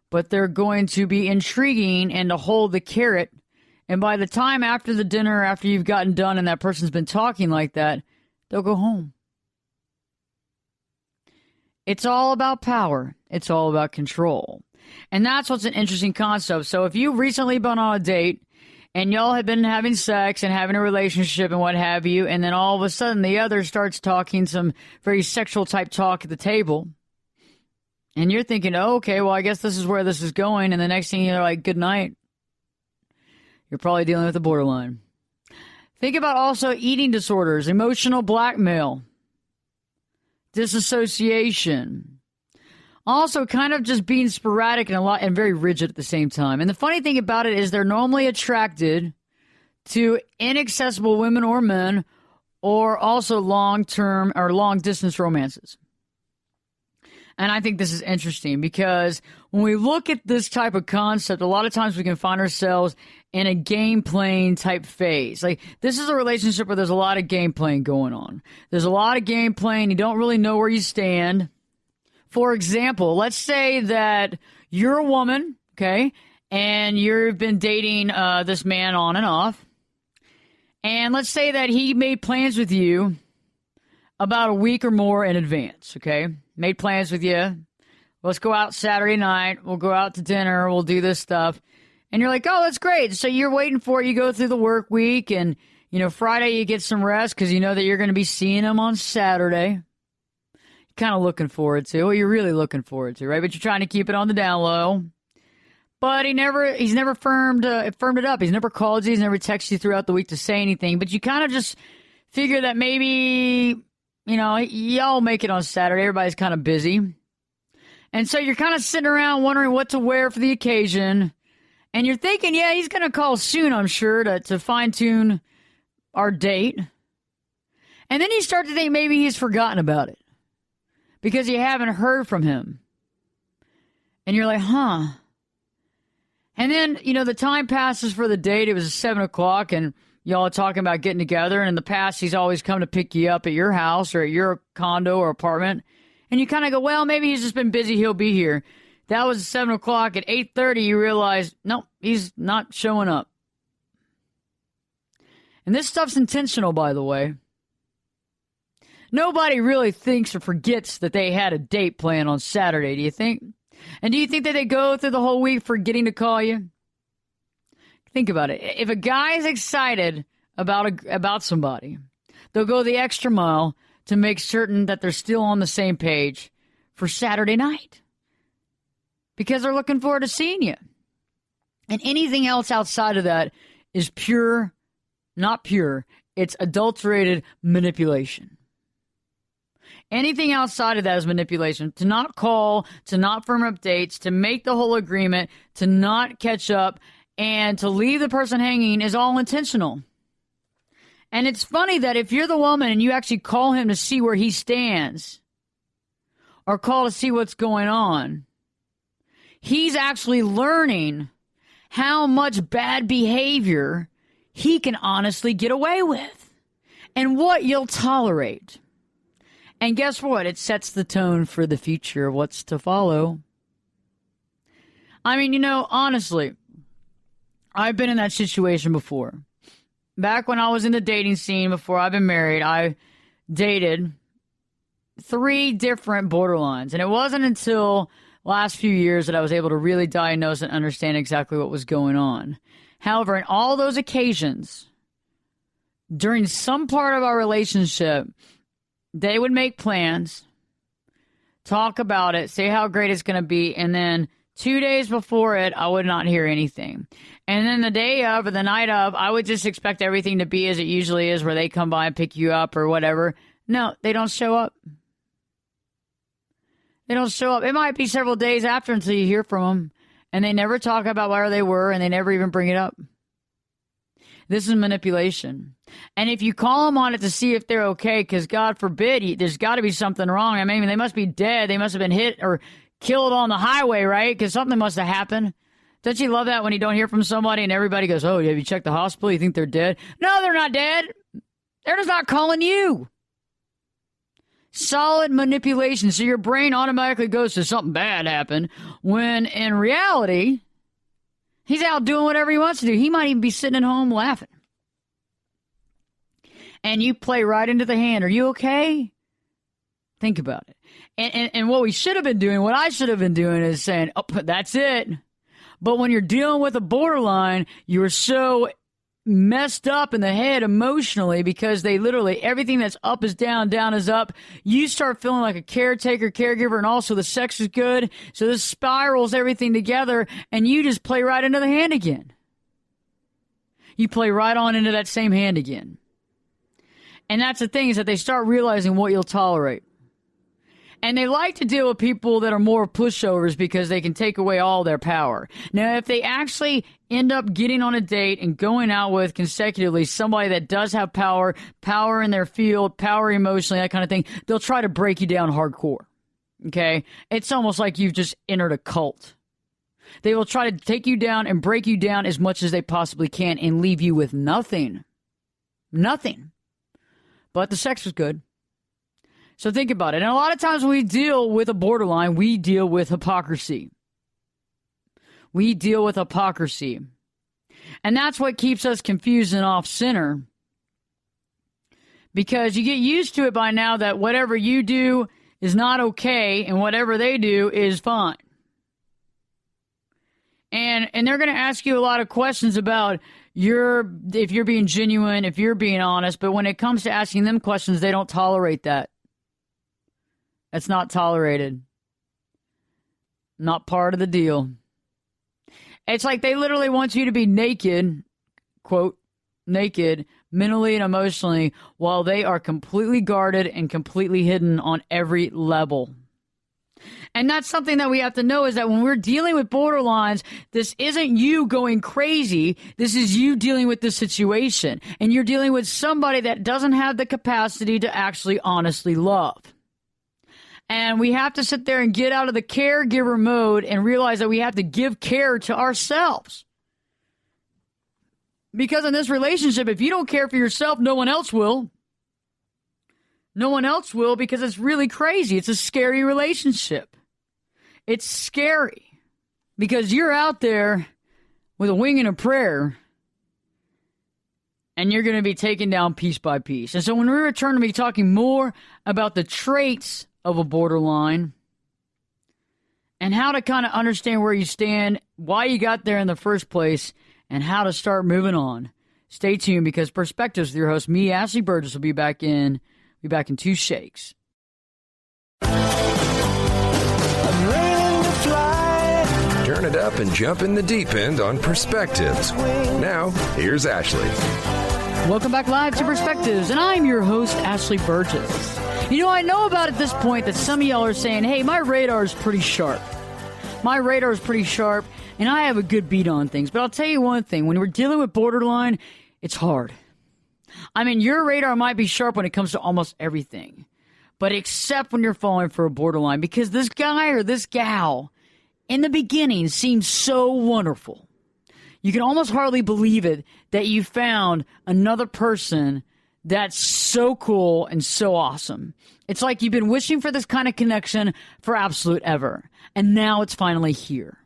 But they're going to be intriguing and to hold the carrot. And by the time after the dinner, after you've gotten done and that person's been talking like that, they'll go home. It's all about power. It's all about control. And that's what's an interesting concept. So if you've recently been on a date and y'all have been having sex and having a relationship and what have you, and then all of a sudden the other starts talking some very sexual type talk at the table, and you're thinking, oh, okay, well, I guess this is where this is going, and the next thing you're like, good night. You're probably dealing with a borderline. Think about also eating disorders, emotional blackmail, disassociation. Also kind of just being sporadic and very rigid at the same time. And the funny thing about it is they're normally attracted to inaccessible women or men, or also long-term or long-distance romances. And I think this is interesting because when we look at this type of concept, a lot of times we can find ourselves in a game playing type phase. Like, this is a relationship where there's a lot of game playing going on. There's a lot of game playing. You don't really know where you stand. For example, let's say that you're a woman, okay, and you've been dating this man on and off. And let's say that he made plans with you about a week or more in advance, okay? Made plans with you. Let's go out Saturday night. We'll go out to dinner. We'll do this stuff. And you're like, oh, that's great. So you're waiting for it. You go through the work week, and, you know, Friday you get some rest because you know that you're going to be seeing him on Saturday. Kind of looking forward to. Well, you're really looking forward to, right? But you're trying to keep it on the down low. But he's never firmed it up. He's never called you. He's never texted you throughout the week to say anything. But you kind of just figure that maybe, you know, y'all make it on Saturday. Everybody's kind of busy. And so you're kind of sitting around wondering what to wear for the occasion. And you're thinking, yeah, he's going to call soon, I'm sure, to fine-tune our date. And then you start to think maybe he's forgotten about it because you haven't heard from him. And you're like, huh. And then, you know, the time passes for the date. It was 7 o'clock, and y'all are talking about getting together. And in the past, he's always come to pick you up at your house or at your condo or apartment. And you kind of go, well, maybe he's just been busy. He'll be here. That was 7 o'clock. At 8:30, you realize, nope, he's not showing up. And this stuff's intentional, by the way. Nobody really thinks or forgets that they had a date planned on Saturday, do you think? And do you think that they go through the whole week forgetting to call you? Think about it. If a guy is excited about somebody, they'll go the extra mile to make certain that they're still on the same page for Saturday night because they're looking forward to seeing you. And anything else outside of that is pure, not pure, it's adulterated manipulation. Anything outside of that is manipulation. To not call, to not firm up dates, to make the whole agreement, to not catch up, and to leave the person hanging is all intentional. And it's funny that if you're the woman and you actually call him to see where he stands or call to see what's going on, he's actually learning how much bad behavior he can honestly get away with and what you'll tolerate. And guess what? It sets the tone for the future of what's to follow. I mean, you know, honestly, I've been in that situation before. Back when I was in the dating scene, before I've been married, I dated 3 different borderlines. And it wasn't until last few years that I was able to really diagnose and understand exactly what was going on. However, in all those occasions, during some part of our relationship, they would make plans, talk about it, say how great it's going to be, and then 2 days before it, I would not hear anything. And then the day of or the night of, I would just expect everything to be as it usually is, where they come by and pick you up or whatever. No, they don't show up. They don't show up. It might be several days after until you hear from them, and they never talk about where they were, and they never even bring it up. This is manipulation. And if you call them on it to see if they're okay, because God forbid, there's got to be something wrong. I mean, they must be dead. They must have been hit or killed on the highway, right? Because something must have happened. Don't you love that when you don't hear from somebody and everybody goes, oh, have you checked the hospital? You think they're dead? No, they're not dead. They're just not calling you. Solid manipulation. So your brain automatically goes to something bad happened, when in reality, he's out doing whatever he wants to do. He might even be sitting at home laughing. And you play right into the hand. Are you okay? Think about it. And what we should have been doing, what I should have been doing is saying, oh, that's it. But when you're dealing with a borderline, you're so messed up in the head emotionally because they literally, everything that's up is down, down is up. You start feeling like a caretaker, caregiver, and also the sex is good. So this spirals everything together, and you just play right into the hand again. You play right on into that same hand again. And that's the thing, is that they start realizing what you'll tolerate. And they like to deal with people that are more pushovers because they can take away all their power. Now, if they actually end up getting on a date and going out with consecutively somebody that does have power in their field, power emotionally, that kind of thing, they'll try to break you down hardcore. Okay? It's almost like you've just entered a cult. They will try to take you down and break you down as much as they possibly can and leave you with nothing. Nothing. But the sex was good. So think about it. And a lot of times when we deal with a borderline, we deal with hypocrisy. We deal with hypocrisy. And that's what keeps us confused and off center. Because you get used to it by now that whatever you do is not okay and whatever they do is fine. And they're going to ask you a lot of questions about if you're being genuine, if you're being honest. But when it comes to asking them questions, they don't tolerate that. That's not tolerated. Not part of the deal. It's like they literally want you to be naked, quote, naked, mentally and emotionally, while they are completely guarded and completely hidden on every level. And that's something that we have to know is that when we're dealing with borderlines, this isn't you going crazy. This is you dealing with the situation. And you're dealing with somebody that doesn't have the capacity to actually honestly love. And we have to sit there and get out of the caregiver mode and realize that we have to give care to ourselves. Because in this relationship, if you don't care for yourself, no one else will. No one else will because it's really crazy. It's a scary relationship. It's scary because you're out there with a wing and a prayer and you're going to be taken down piece by piece. And so when we return to be talking more about the traits of a borderline and how to kind of understand where you stand, why you got there in the first place, and how to start moving on. Stay tuned because Perspectives with your host, me, Ashley Burgess, will be back in 2 shakes. Turn it up and jump in the deep end on Perspectives. Now, here's Ashley. Welcome back live to Perspectives, and I'm your host, Ashley Burgess. You know, I know about at this point that some of y'all are saying, hey, my radar is pretty sharp. My radar is pretty sharp, and I have a good beat on things. But I'll tell you one thing. When we're dealing with borderline, it's hard. I mean, your radar might be sharp when it comes to almost everything, but except when you're falling for a borderline, because this guy or this gal in the beginning seems so wonderful. You can almost hardly believe it that you found another person that's so cool and so awesome. It's like you've been wishing for this kind of connection for absolute ever, and now it's finally here.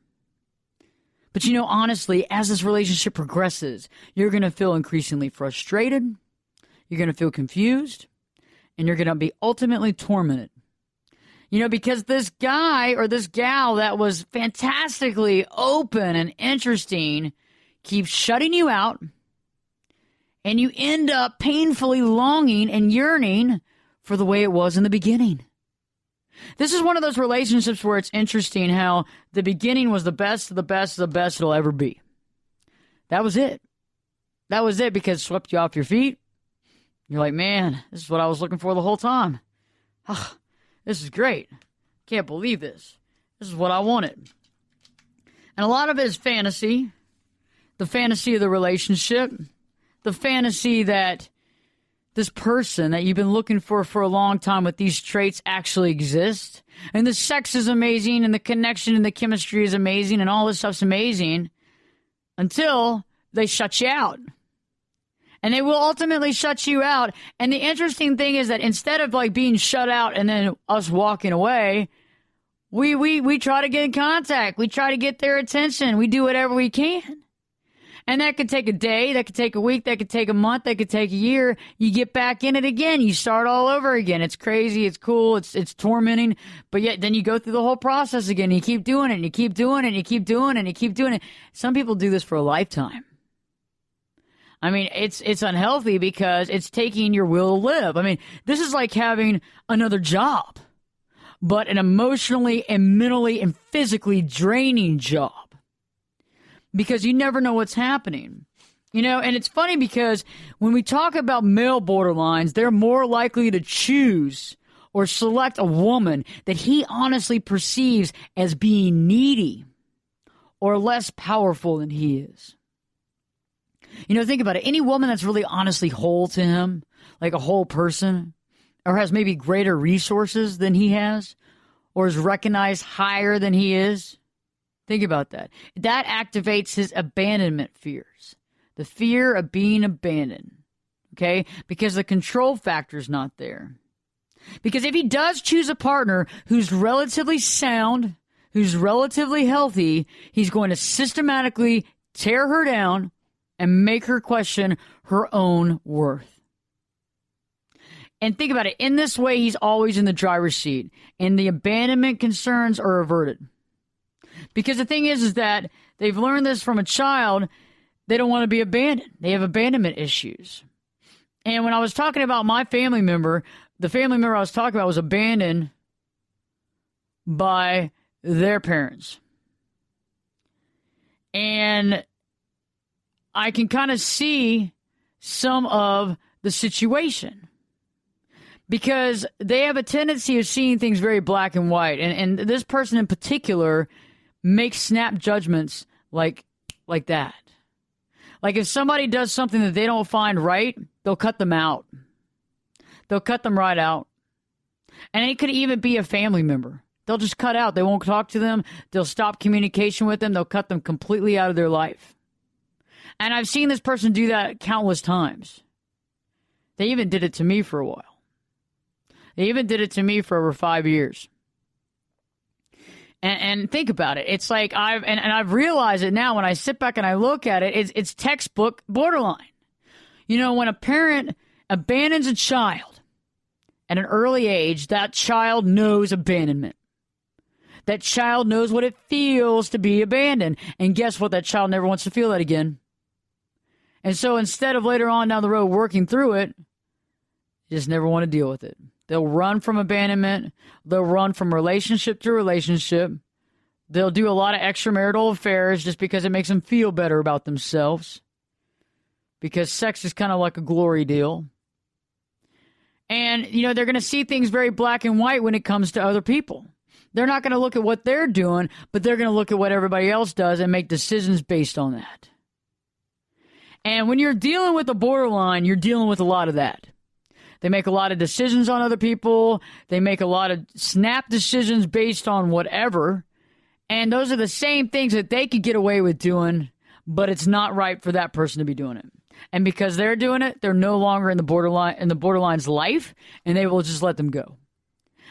But you know, honestly, as this relationship progresses, you're going to feel increasingly frustrated, you're going to feel confused, and you're going to be ultimately tormented. You know, because this guy or this gal that was fantastically open and interesting keeps shutting you out, and you end up painfully longing and yearning for the way it was in the beginning. This is one of those relationships where it's interesting how the beginning was the best of the best of the best it'll ever be. That was it. That was it because it swept you off your feet. You're like, man, this is what I was looking for the whole time. Oh, this is great. Can't believe this. This is what I wanted. And a lot of it is fantasy. The fantasy of the relationship. The fantasy that this person that you've been looking for a long time with these traits actually exist. And the sex is amazing, and the connection and the chemistry is amazing, and all this stuff's amazing until they shut you out. And they will ultimately shut you out. And the interesting thing is that instead of like being shut out and then us walking away, we try to get in contact. We try to get their attention. We do whatever we can. And that could take a day, that could take a week, that could take a month, that could take a year. You get back in it again. You start all over again. It's crazy. It's cool. It's tormenting. But yet then you go through the whole process again. You keep doing it, and you keep doing it, and you keep doing it, and you keep doing it. Some people do this for a lifetime. I mean, it's unhealthy because it's taking your will to live. I mean, this is like having another job, but an emotionally and mentally and physically draining job. Because you never know what's happening. You know, and it's funny because when we talk about male borderlines, they're more likely to choose or select a woman that he honestly perceives as being needy or less powerful than he is. You know, think about it. Any woman that's really honestly whole to him, like a whole person, or has maybe greater resources than he has, or is recognized higher than he is, think about that. That activates his abandonment fears. The fear of being abandoned, okay? Because the control factor is not there. Because if he does choose a partner who's relatively sound, who's relatively healthy, he's going to systematically tear her down and make her question her own worth. And think about it. In this way, he's always in the driver's seat, and the abandonment concerns are averted. Because the thing is that they've learned this from a child. They don't want to be abandoned. They have abandonment issues. And when I was talking about my family member, the family member I was talking about was abandoned by their parents. And I can kind of see some of the situation because they have a tendency of seeing things very black and white. And this person in particular makes snap judgments like that. Like if somebody does something that they don't find right, they'll cut them out. They'll cut them right out. And it could even be a family member. They'll just cut out. They won't talk to them. They'll stop communication with them. They'll cut them completely out of their life. And I've seen this person do that countless times. They even did it to me for a while. They even did it to me for over 5 years. And think about it. It's like I've realized it now when I sit back and I look at it, it's textbook borderline. You know, when a parent abandons a child at an early age, that child knows abandonment. That child knows what it feels to be abandoned. And guess what? That child never wants to feel that again. And so instead of later on down the road working through it, they just never want to deal with it. They'll run from abandonment. They'll run from relationship to relationship. They'll do a lot of extramarital affairs just because it makes them feel better about themselves. Because sex is kind of like a glory deal. And, you know, they're going to see things very black and white when it comes to other people. They're not going to look at what they're doing, but they're going to look at what everybody else does and make decisions based on that. And when you're dealing with a borderline, you're dealing with a lot of that. They make a lot of decisions on other people. They make a lot of snap decisions based on whatever. And those are the same things that they could get away with doing, but it's not right for that person to be doing it. And because they're doing it, they're no longer in the borderline's life, and they will just let them go.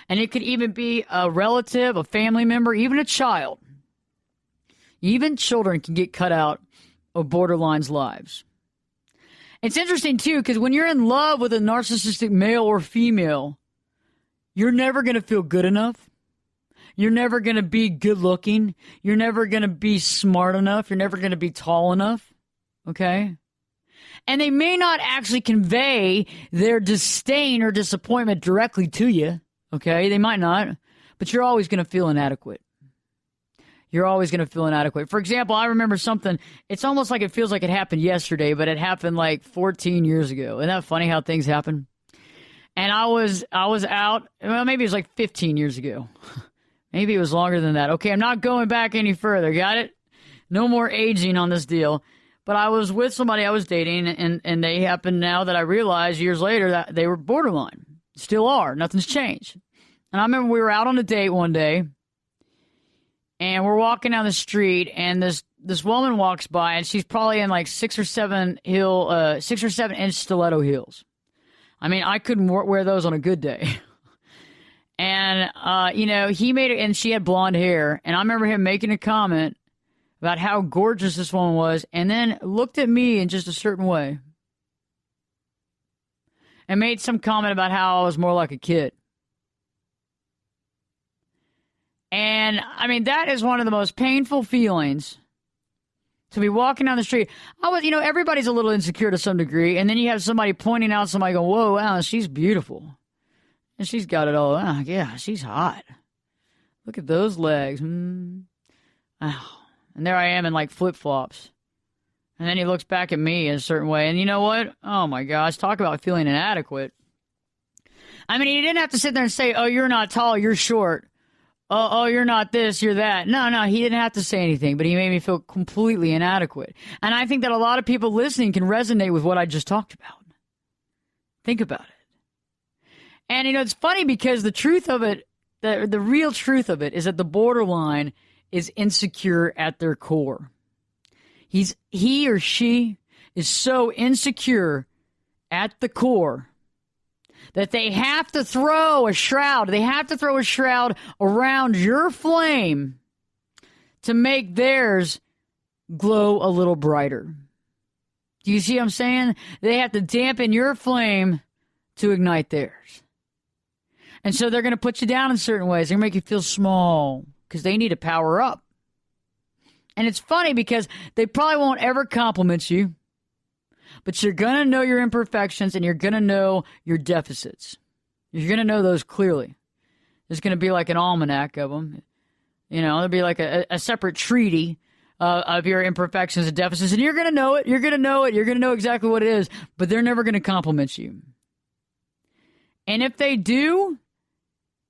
And it could even be a relative, a family member, even a child. Even children can get cut out of borderline's lives. It's interesting, too, because when you're in love with a narcissistic male or female, you're never going to feel good enough. You're never going to be good looking. You're never going to be smart enough. You're never going to be tall enough. Okay? And they may not actually convey their disdain or disappointment directly to you. Okay? They might not. But you're always going to feel inadequate. You're always going to feel inadequate. For example, I remember something. It's almost like it feels like it happened yesterday, but it happened like 14 years ago. Isn't that funny how things happen? And I was out. Well, maybe it was like 15 years ago. Maybe it was longer than that. Okay, I'm not going back any further. Got it? No more aging on this deal. But I was with somebody I was dating, and they happened now that I realized years later that they were borderline. Still are. Nothing's changed. And I remember we were out on a date one day. And we're walking down the street, and this woman walks by, and she's probably in like 6 or 7 inch stiletto heels. I mean, I couldn't wear those on a good day. And you know, he made it, and she had blonde hair, and I remember him making a comment about how gorgeous this woman was, and then looked at me in just a certain way, and made some comment about how I was more like a kid. And, I mean, that is one of the most painful feelings, to be walking down the street. Everybody's a little insecure to some degree, and then you have somebody pointing out somebody going, whoa, wow, she's beautiful. And she's got it all. Oh, yeah, she's hot. Look at those legs. Oh. And there I am in, like, flip-flops. And then he looks back at me in a certain way. And you know what? Oh, my gosh, talk about feeling inadequate. I mean, he didn't have to sit there and say, oh, you're not tall, you're short. Oh, you're not this, you're that. No, he didn't have to say anything, but he made me feel completely inadequate. And I think that a lot of people listening can resonate with what I just talked about. Think about it. And, it's funny because the truth of it, the real truth of it is that the borderline is insecure at their core. He or she is so insecure at the core that they have to throw a shroud. They have to throw a shroud around your flame to make theirs glow a little brighter. Do you see what I'm saying? They have to dampen your flame to ignite theirs. And so they're going to put you down in certain ways. They're going to make you feel small because they need to power up. And it's funny because they probably won't ever compliment you. But you're going to know your imperfections and you're going to know your deficits. You're going to know those clearly. There's going to be like an almanac of them. There'll be like a separate treaty of your imperfections and deficits. And you're going to know it. You're going to know it. You're going to know exactly what it is. But they're never going to compliment you. And if they do,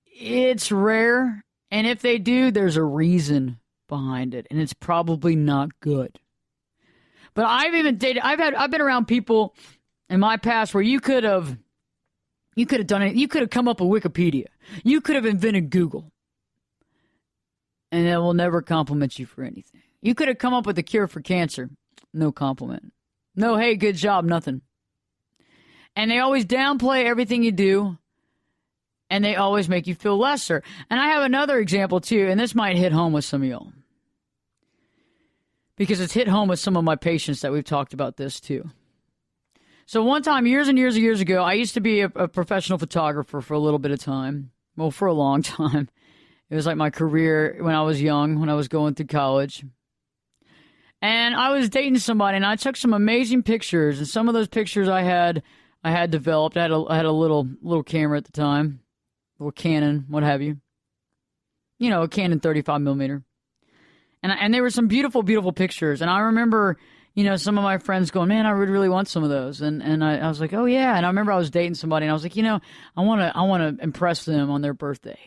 it's rare. And if they do, there's a reason behind it. And it's probably not good. But I've been around people in my past where you could have done it. You could have come up with Wikipedia. You could have invented Google. And it will never compliment you for anything. You could have come up with a cure for cancer. No compliment. No, hey, good job, nothing. And they always downplay everything you do. And they always make you feel lesser. And I have another example too, and this might hit home with some of y'all. Because it's hit home with some of my patients that we've talked about this too. So one time, years and years and years ago, I used to be a professional photographer for a little bit of time. Well, for a long time. It was like my career when I was young, when I was going through college. And I was dating somebody, and I took some amazing pictures. And some of those pictures I had developed. I had a little camera at the time, little Canon, what have you. A Canon 35 millimeter. And there were some beautiful, beautiful pictures. And I remember, some of my friends going, man, I would really want some of those. And I was like, oh, yeah. And I remember I was dating somebody, and I was like, I want to impress them on their birthday.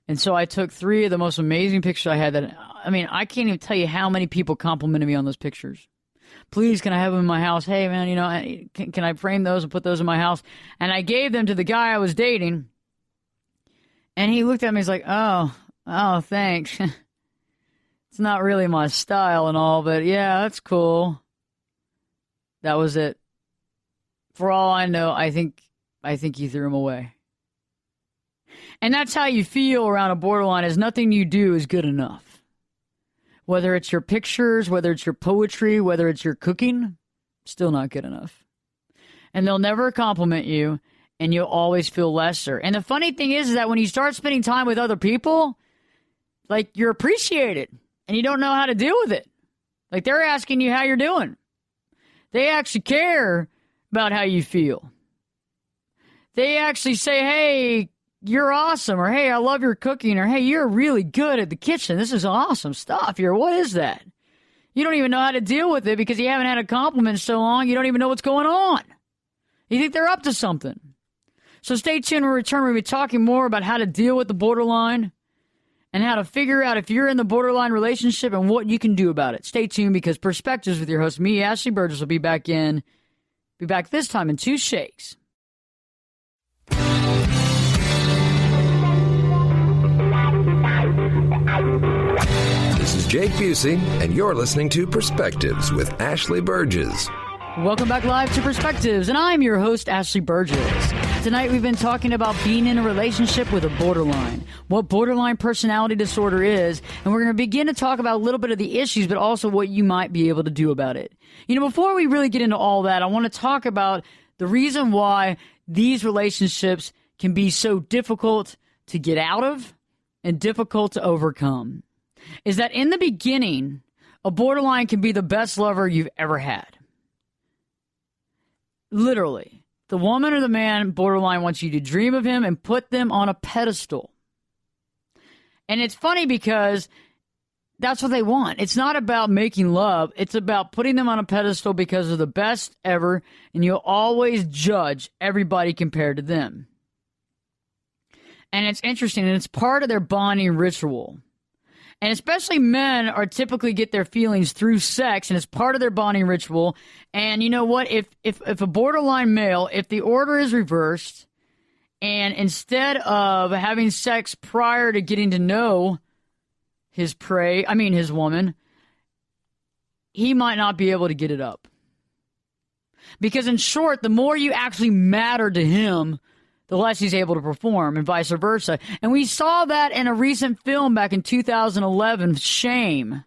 And so I took 3 of the most amazing pictures I had I can't even tell you how many people complimented me on those pictures. Please, can I have them in my house? Hey, man, can I frame those and put those in my house? And I gave them to the guy I was dating. And he looked at me, he's like, oh, thanks. It's not really my style and all, but yeah, that's cool. That was it. For all I know, I think you threw him away. And that's how you feel around a borderline, is nothing you do is good enough. Whether it's your pictures, whether it's your poetry, whether it's your cooking, still not good enough. And they'll never compliment you, and you'll always feel lesser. And the funny thing is that when you start spending time with other people, like, you're appreciated. And you don't know how to deal with it. Like, they're asking you how you're doing. They actually care about how you feel. They actually say, hey, you're awesome. Or, hey, I love your cooking. Or, hey, you're really good at the kitchen. This is awesome stuff. What is that? You don't even know how to deal with it because you haven't had a compliment in so long. You don't even know what's going on. You think they're up to something. So stay tuned. When we return, we'll be talking more about how to deal with the borderline. And how to figure out if you're in the borderline relationship and what you can do about it. Stay tuned, because Perspectives with your host, me, Ashley Burgess, will be back this time in 2 shakes. This is Jake Busey, and you're listening to Perspectives with Ashley Burgess. Welcome back live to Perspectives, and I'm your host, Ashley Burgess. Tonight we've been talking about being in a relationship with a borderline, what borderline personality disorder is, and we're going to begin to talk about a little bit of the issues, but also what you might be able to do about it. Before we really get into all that, I want to talk about the reason why these relationships can be so difficult to get out of and difficult to overcome. Is that in the beginning, a borderline can be the best lover you've ever had. Literally. The woman or the man borderline wants you to dream of him and put them on a pedestal. And it's funny because that's what they want. It's not about making love. It's about putting them on a pedestal because they're the best ever, and you'll always judge everybody compared to them. And it's interesting, and it's part of their bonding ritual. And especially men are typically get their feelings through sex, and it's part of their bonding ritual. And you know what? If a borderline male, if the order is reversed, and instead of having sex prior to getting to know his his woman, he might not be able to get it up. Because in short, the more you actually matter to him, the less he's able to perform, and vice versa. And we saw that in a recent film back in 2011, Shame.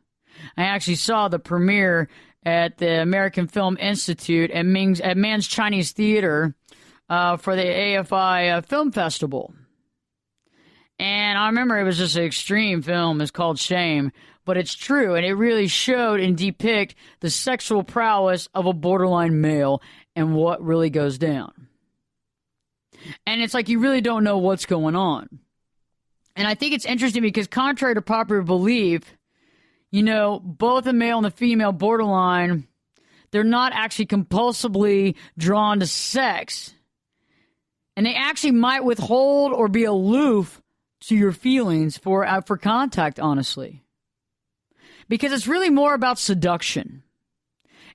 I actually saw the premiere at the American Film Institute at Mann's Chinese Theater for the AFI Film Festival. And I remember it was just an extreme film. It's called Shame. But it's true, and it really showed and depict the sexual prowess of a borderline male and what really goes down. And it's like you really don't know what's going on. And I think it's interesting because contrary to popular belief, you know, both the male and the female borderline, they're not actually compulsively drawn to sex. And they actually might withhold or be aloof to your feelings for contact, honestly. Because it's really more about seduction.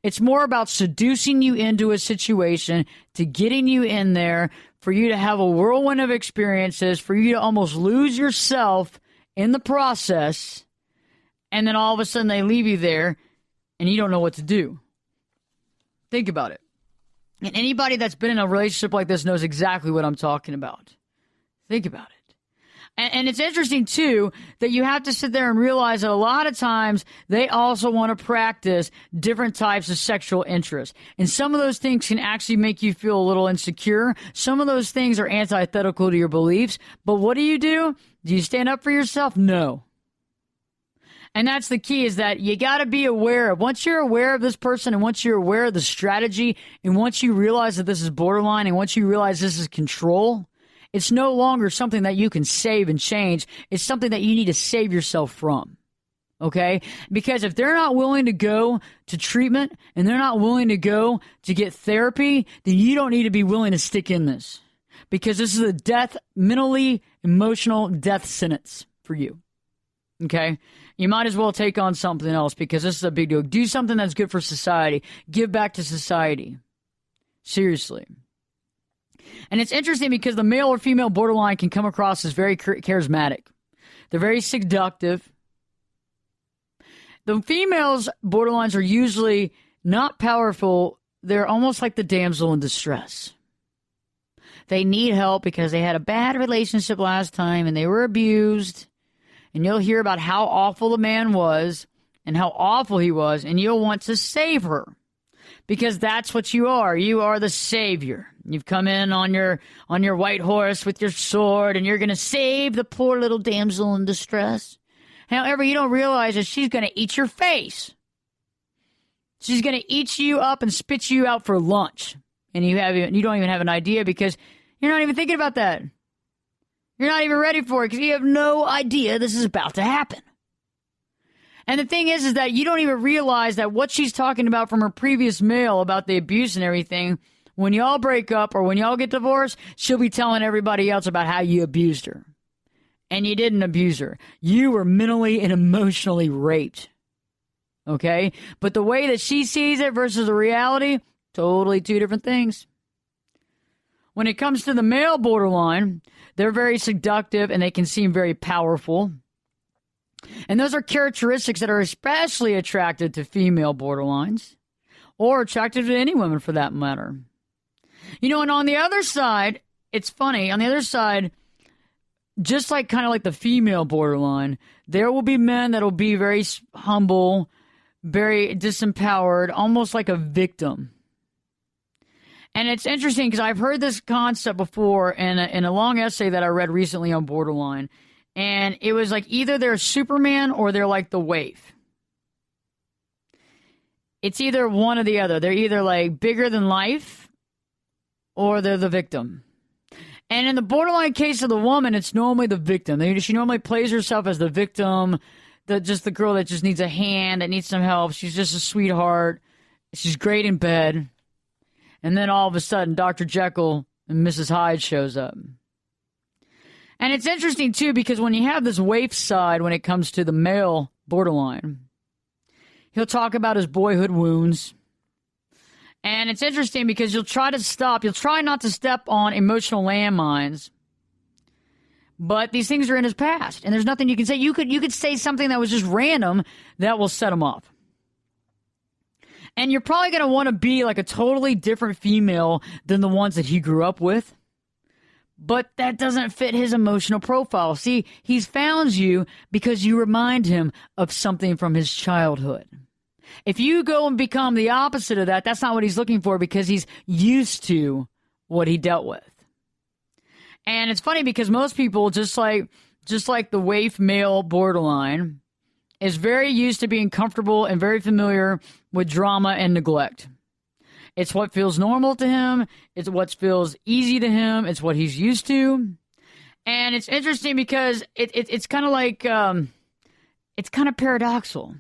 It's more about seducing you into a situation, to getting you in there, for you to have a whirlwind of experiences, for you to almost lose yourself in the process, and then all of a sudden they leave you there, and you don't know what to do. Think about it. And anybody that's been in a relationship like this knows exactly what I'm talking about. Think about it. And it's interesting, too, that you have to sit there and realize that a lot of times they also want to practice different types of sexual interest. And some of those things can actually make you feel a little insecure. Some of those things are antithetical to your beliefs. But what do? Do you stand up for yourself? No. And that's the key, is that you got to be aware of, once you're aware of this person, and once you're aware of the strategy, and once you realize that this is borderline, and once you realize this is control, it's no longer something that you can save and change. It's something that you need to save yourself from. Okay? Because if they're not willing to go to treatment, and they're not willing to go to get therapy, then you don't need to be willing to stick in this. Because this is a mentally, emotional death sentence for you. Okay? You might as well take on something else, because this is a big deal. Do something that's good for society. Give back to society. Seriously. And it's interesting because the male or female borderline can come across as very charismatic. They're very seductive. The females borderlines are usually not powerful. They're almost like the damsel in distress. They need help because they had a bad relationship last time and they were abused. And you'll hear about how awful the man was and how awful he was, and you'll want to save her. Because that's what you are. You are the savior. You've come in on your white horse with your sword, and you're going to save the poor little damsel in distress. However, you don't realize that she's going to eat your face. She's going to eat you up and spit you out for lunch. And you don't even have an idea, because you're not even thinking about that. You're not even ready for it because you have no idea this is about to happen. And the thing is that you don't even realize that what she's talking about from her previous male about the abuse and everything, when y'all break up or when y'all get divorced, she'll be telling everybody else about how you abused her. And you didn't abuse her. You were mentally and emotionally raped. Okay? But the way that she sees it versus the reality, totally two different things. When it comes to the male borderline, they're very seductive and they can seem very powerful. And those are characteristics that are especially attractive to female borderlines, or attractive to any woman for that matter. You know, and on the other side, it's funny, on the other side, just like kind of like the female borderline, there will be men that will be very humble, very disempowered, almost like a victim. And it's interesting because I've heard this concept before in a long essay that I read recently on borderline. And it was like either they're Superman or they're like the waif. It's either one or the other. They're either like bigger than life or they're the victim. And in the borderline case of the woman, it's normally the victim. She normally plays herself as the victim, just the girl that just needs a hand, that needs some help. She's just a sweetheart. She's great in bed. And then all of a sudden, Dr. Jekyll and Mrs. Hyde shows up. And it's interesting, too, because when you have this waif side when it comes to the male borderline, he'll talk about his boyhood wounds. And it's interesting because you'll try not to step on emotional landmines. But these things are in his past, and there's nothing you can say. You could say something that was just random that will set him off. And you're probably going to want to be like a totally different female than the ones that he grew up with. But that doesn't fit his emotional profile. See, he's found you because you remind him of something from his childhood. If you go and become the opposite of that, that's not what he's looking for because he's used to what he dealt with. And it's funny because most people, just like the waif male borderline, is very used to being comfortable and very familiar with drama and neglect. It's what feels normal to him. It's what feels easy to him. It's what he's used to. And it's interesting because it's kind of like, it's kind of paradoxical.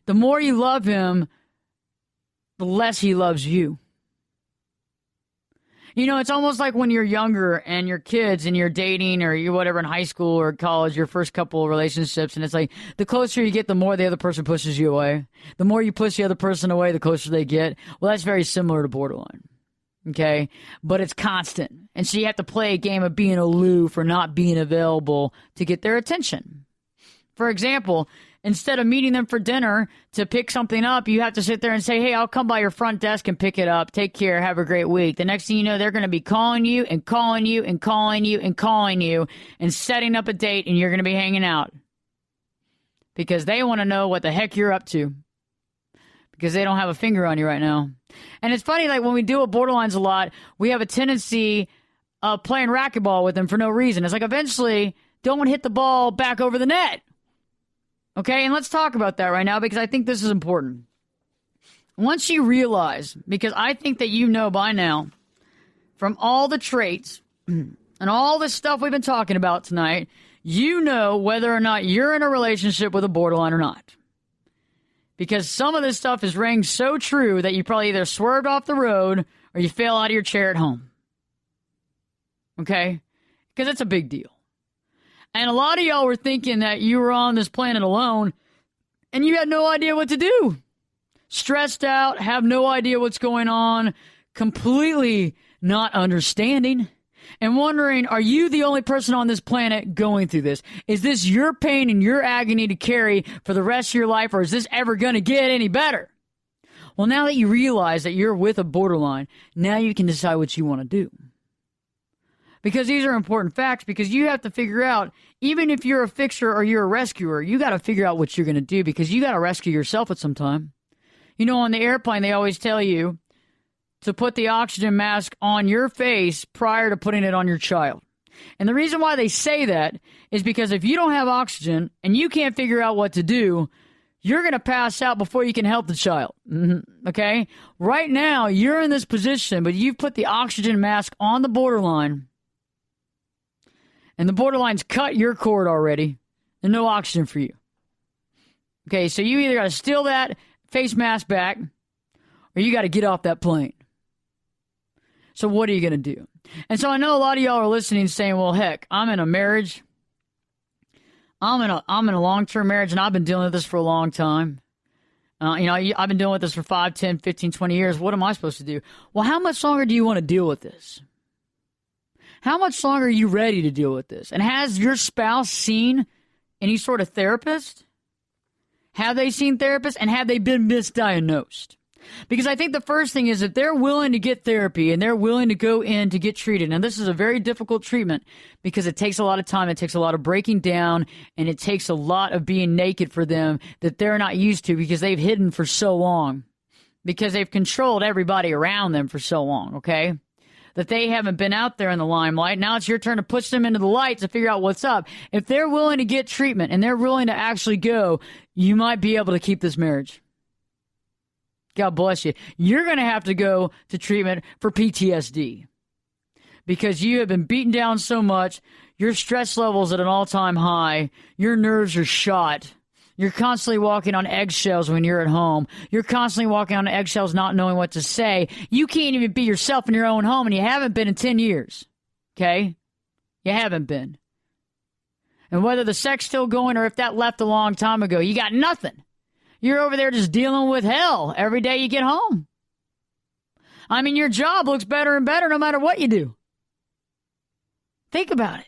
The more you love him, the less he loves you. You know, it's almost like when you're younger and you're kids and you're dating or you're whatever in high school or college, your first couple of relationships. And it's like the closer you get, the more the other person pushes you away. The more you push the other person away, the closer they get. Well, that's very similar to borderline. Okay. But it's constant. And so you have to play a game of being aloof or not being available to get their attention. For example, instead of meeting them for dinner to pick something up, you have to sit there and say, hey, I'll come by your front desk and pick it up. Take care. Have a great week. The next thing you know, they're going to be calling you and calling you and calling you and calling you and setting up a date, and you're going to be hanging out because they want to know what the heck you're up to because they don't have a finger on you right now. And it's funny, like when we deal with borderlines a lot, we have a tendency of playing racquetball with them for no reason. It's like eventually don't hit the ball back over the net. Okay, and let's talk about that right now because I think this is important. Once you realize, because I think that you know by now, from all the traits and all the stuff we've been talking about tonight, you know whether or not you're in a relationship with a borderline or not. Because some of this stuff is ringing so true that you probably either swerved off the road or you fell out of your chair at home. Okay? Because it's a big deal. And a lot of y'all were thinking that you were on this planet alone and you had no idea what to do. Stressed out, have no idea what's going on, completely not understanding, and wondering, are you the only person on this planet going through this? Is this your pain and your agony to carry for the rest of your life, or is this ever going to get any better? Well, now that you realize that you're with a borderline, now you can decide what you want to do. Because these are important facts, because you have to figure out, even if you're a fixer or you're a rescuer, you got to figure out what you're going to do because you got to rescue yourself at some time. You know, on the airplane, they always tell you to put the oxygen mask on your face prior to putting it on your child. And the reason why they say that is because if you don't have oxygen and you can't figure out what to do, you're going to pass out before you can help the child. Okay? Right now, you're in this position, but you've put the oxygen mask on the borderline. And the borderline's cut your cord already. And no oxygen for you. Okay, so you either got to steal that face mask back, or you got to get off that plane. So what are you going to do? And so I know a lot of y'all are listening saying, well, heck, I'm in a marriage. I'm in a long-term marriage, and I've been dealing with this for a long time. I've been dealing with this for 5, 10, 15, 20 years. What am I supposed to do? Well, how much longer do you want to deal with this? How much longer are you ready to deal with this? And has your spouse seen any sort of therapist? Have they seen therapists? And have they been misdiagnosed? Because I think the first thing is if they're willing to get therapy and they're willing to go in to get treated, and this is a very difficult treatment because it takes a lot of time, it takes a lot of breaking down, and it takes a lot of being naked for them that they're not used to because they've hidden for so long, because they've controlled everybody around them for so long, okay? That they haven't been out there in the limelight. Now it's your turn to push them into the light to figure out what's up. If they're willing to get treatment and they're willing to actually go, you might be able to keep this marriage. God bless you. You're going to have to go to treatment for PTSD because you have been beaten down so much. Your stress level's at an all-time high. Your nerves are shot. You're constantly walking on eggshells when you're at home. You're constantly walking on eggshells not knowing what to say. You can't even be yourself in your own home, and you haven't been in 10 years. Okay? You haven't been. And whether the sex still going or if that left a long time ago, you got nothing. You're over there just dealing with hell every day you get home. I mean, your job looks better and better no matter what you do. Think about it.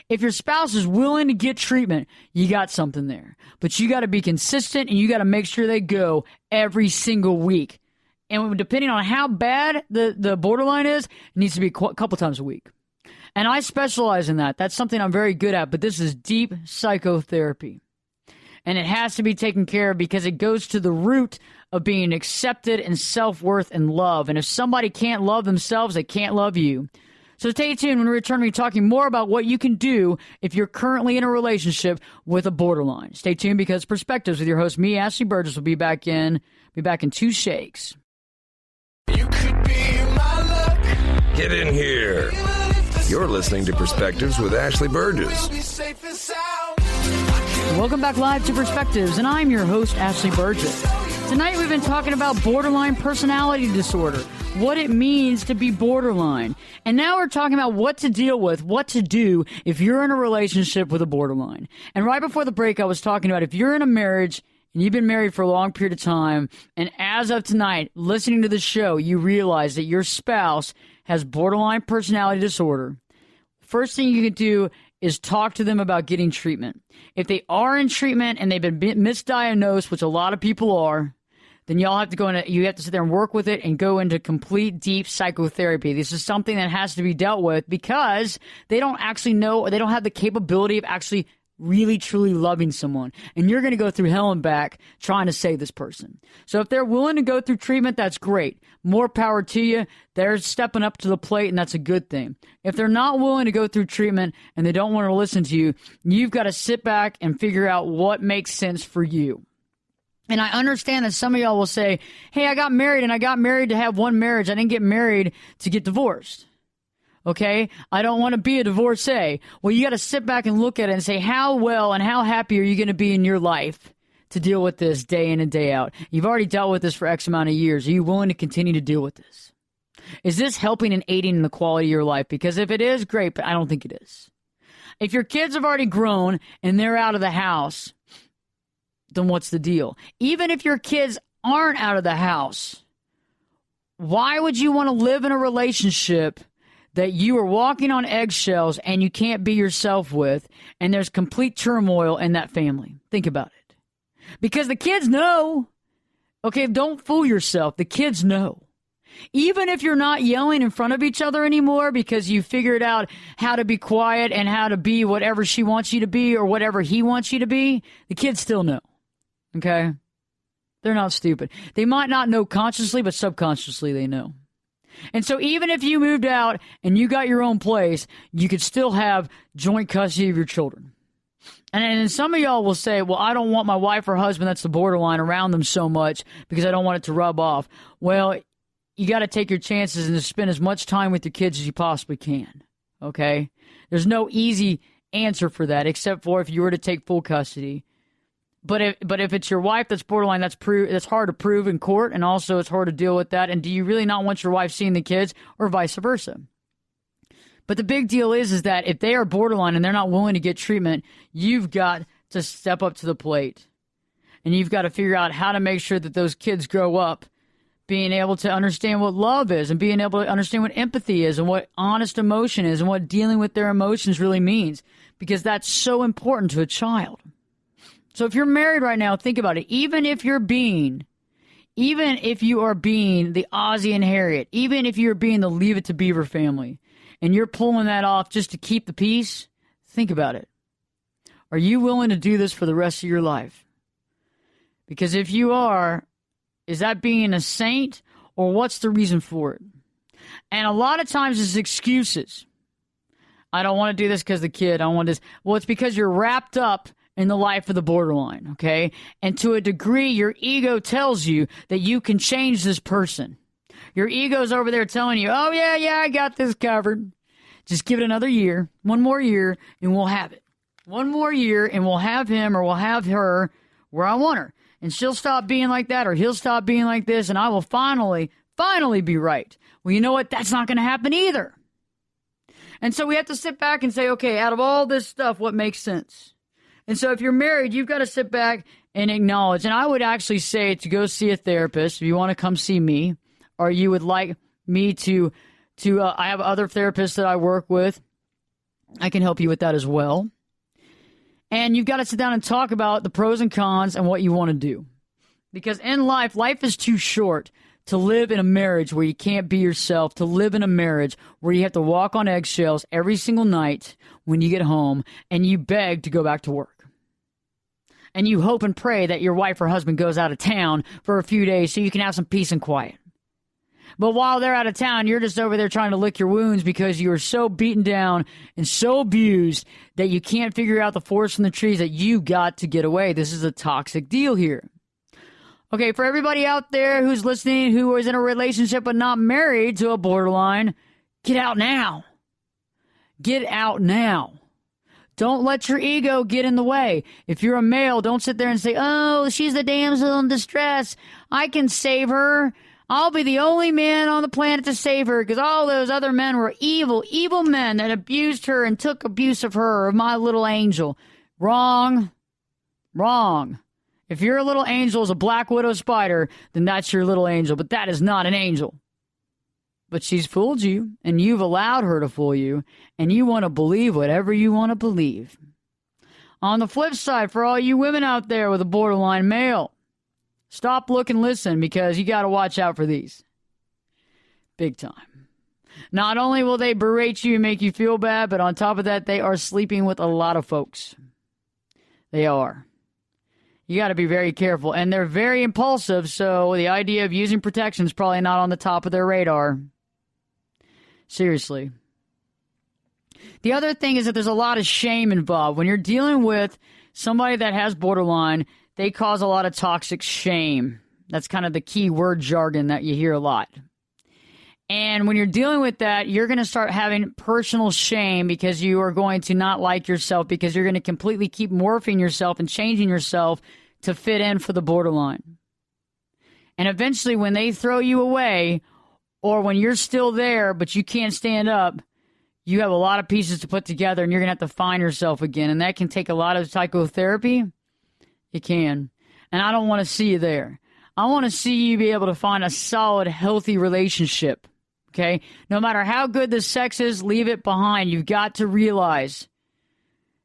If your spouse is willing to get treatment, you got something there. But you got to be consistent and you got to make sure they go every single week. And depending on how bad the borderline is, it needs to be a couple times a week. And I specialize in that. That's something I'm very good at. But this is deep psychotherapy. And it has to be taken care of because it goes to the root of being accepted and self-worth and love. And if somebody can't love themselves, they can't love you. So stay tuned when we return. We'll be talking more about what you can do if you're currently in a relationship with a borderline. Stay tuned because Perspectives with your host, me, Ashley Burgess, will be back in 2 shakes. You could be my luck. Get in here. You're listening to Perspectives with Ashley Burgess. Welcome back live to Perspectives, and I'm your host, Ashley Burgess. Tonight we've been talking about borderline personality disorder, what it means to be borderline. And now we're talking about what to deal with, what to do if you're in a relationship with a borderline. And right before the break, I was talking about if you're in a marriage and you've been married for a long period of time, and as of tonight, listening to the show, you realize that your spouse has borderline personality disorder. First thing you can do is talk to them about getting treatment. If they are in treatment and they've been misdiagnosed, which a lot of people are, then you have to sit there and work with it and go into complete deep psychotherapy. This is something that has to be dealt with because they don't actually know, or they don't have the capability of actually really truly loving someone. And you're going to go through hell and back trying to save this person. So if they're willing to go through treatment, that's great. More power to you. They're stepping up to the plate, and that's a good thing. If they're not willing to go through treatment and they don't want to listen to you, you've got to sit back and figure out what makes sense for you. And I understand that some of y'all will say, hey, I got married and I got married to have one marriage. I didn't get married to get divorced. Okay? I don't want to be a divorcee. Well, you got to sit back and look at it and say, how well and how happy are you going to be in your life to deal with this day in and day out? You've already dealt with this for X amount of years. Are you willing to continue to deal with this? Is this helping and aiding in the quality of your life? Because if it is, great, but I don't think it is. If your kids have already grown and they're out of the house, then what's the deal? Even if your kids aren't out of the house, why would you want to live in a relationship that you are walking on eggshells and you can't be yourself with, and there's complete turmoil in that family? Think about it. Because the kids know. Okay, don't fool yourself. The kids know. Even if you're not yelling in front of each other anymore because you figured out how to be quiet and how to be whatever she wants you to be or whatever he wants you to be, the kids still know. Okay? They're not stupid. They might not know consciously, but subconsciously they know. And so even if you moved out and you got your own place, you could still have joint custody of your children. And some of y'all will say, well, I don't want my wife or husband, that's the borderline, around them so much because I don't want it to rub off. Well, you got to take your chances and spend as much time with your kids as you possibly can. Okay? There's no easy answer for that except for if you were to take full custody. But if it's your wife that's borderline, that's hard to prove in court, and also it's hard to deal with that. And do you really not want your wife seeing the kids, or vice versa? But the big deal is that if they are borderline and they're not willing to get treatment, you've got to step up to the plate. And you've got to figure out how to make sure that those kids grow up being able to understand what love is and being able to understand what empathy is and what honest emotion is and what dealing with their emotions really means, because that's so important to a child. So if you're married right now, think about it. Even if you are being the Ozzie and Harriet, even if you're being the Leave It to Beaver family, and you're pulling that off just to keep the peace, think about it. Are you willing to do this for the rest of your life? Because if you are, is that being a saint, or what's the reason for it? And a lot of times it's excuses. I don't want to do this because the kid. I don't want this. Well, it's because you're wrapped up in the life of the borderline, okay? And to a degree, your ego tells you that you can change this person. Your ego's over there telling you, oh, yeah, I got this covered. Just give it another year, one more year, and we'll have it. One more year, and we'll have him or we'll have her where I want her. And she'll stop being like that, or he'll stop being like this, and I will finally be right. Well, you know what? That's not going to happen either. And so we have to sit back and say, okay, out of all this stuff, what makes sense? And so if you're married, you've got to sit back and acknowledge. And I would actually say to go see a therapist if you want to come see me, or you would like me to I have other therapists that I work with. I can help you with that as well. And you've got to sit down and talk about the pros and cons and what you want to do. Because in life is too short to live in a marriage where you can't be yourself, to live in a marriage where you have to walk on eggshells every single night when you get home and you beg to go back to work. And you hope and pray that your wife or husband goes out of town for a few days so you can have some peace and quiet. But while they're out of town, you're just over there trying to lick your wounds because you are so beaten down and so abused that you can't figure out the forest from the trees, that you got to get away. This is a toxic deal here. Okay, for everybody out there who's listening who is in a relationship but not married to a borderline, get out now. Get out now. Don't let your ego get in the way. If you're a male, don't sit there and say, oh, she's the damsel in distress. I can save her. I'll be the only man on the planet to save her because all those other men were evil, evil men that abused her and took abuse of her, of my little angel. Wrong. Wrong. If your little angel is a black widow spider, then that's your little angel, but that is not an angel. But she's fooled you, and you've allowed her to fool you, and you want to believe whatever you want to believe. On the flip side, for all you women out there with a borderline male, stop, look, and listen, because you got to watch out for these. Big time. Not only will they berate you and make you feel bad, but on top of that, they are sleeping with a lot of folks. They are. You got to be very careful. And they're very impulsive, so the idea of using protection is probably not on the top of their radar. Seriously. The other thing is that there's a lot of shame involved. When you're dealing with somebody that has borderline, they cause a lot of toxic shame. That's kind of the key word jargon that you hear a lot. And when you're dealing with that, you're going to start having personal shame because you are going to not like yourself, because you're going to completely keep morphing yourself and changing yourself to fit in for the borderline. And eventually when they throw you away, or when you're still there but you can't stand up, you have a lot of pieces to put together and you're going to have to find yourself again. And that can take a lot of psychotherapy. It can. And I don't want to see you there. I want to see you be able to find a solid, healthy relationship. Okay? No matter how good the sex is, leave it behind. You've got to realize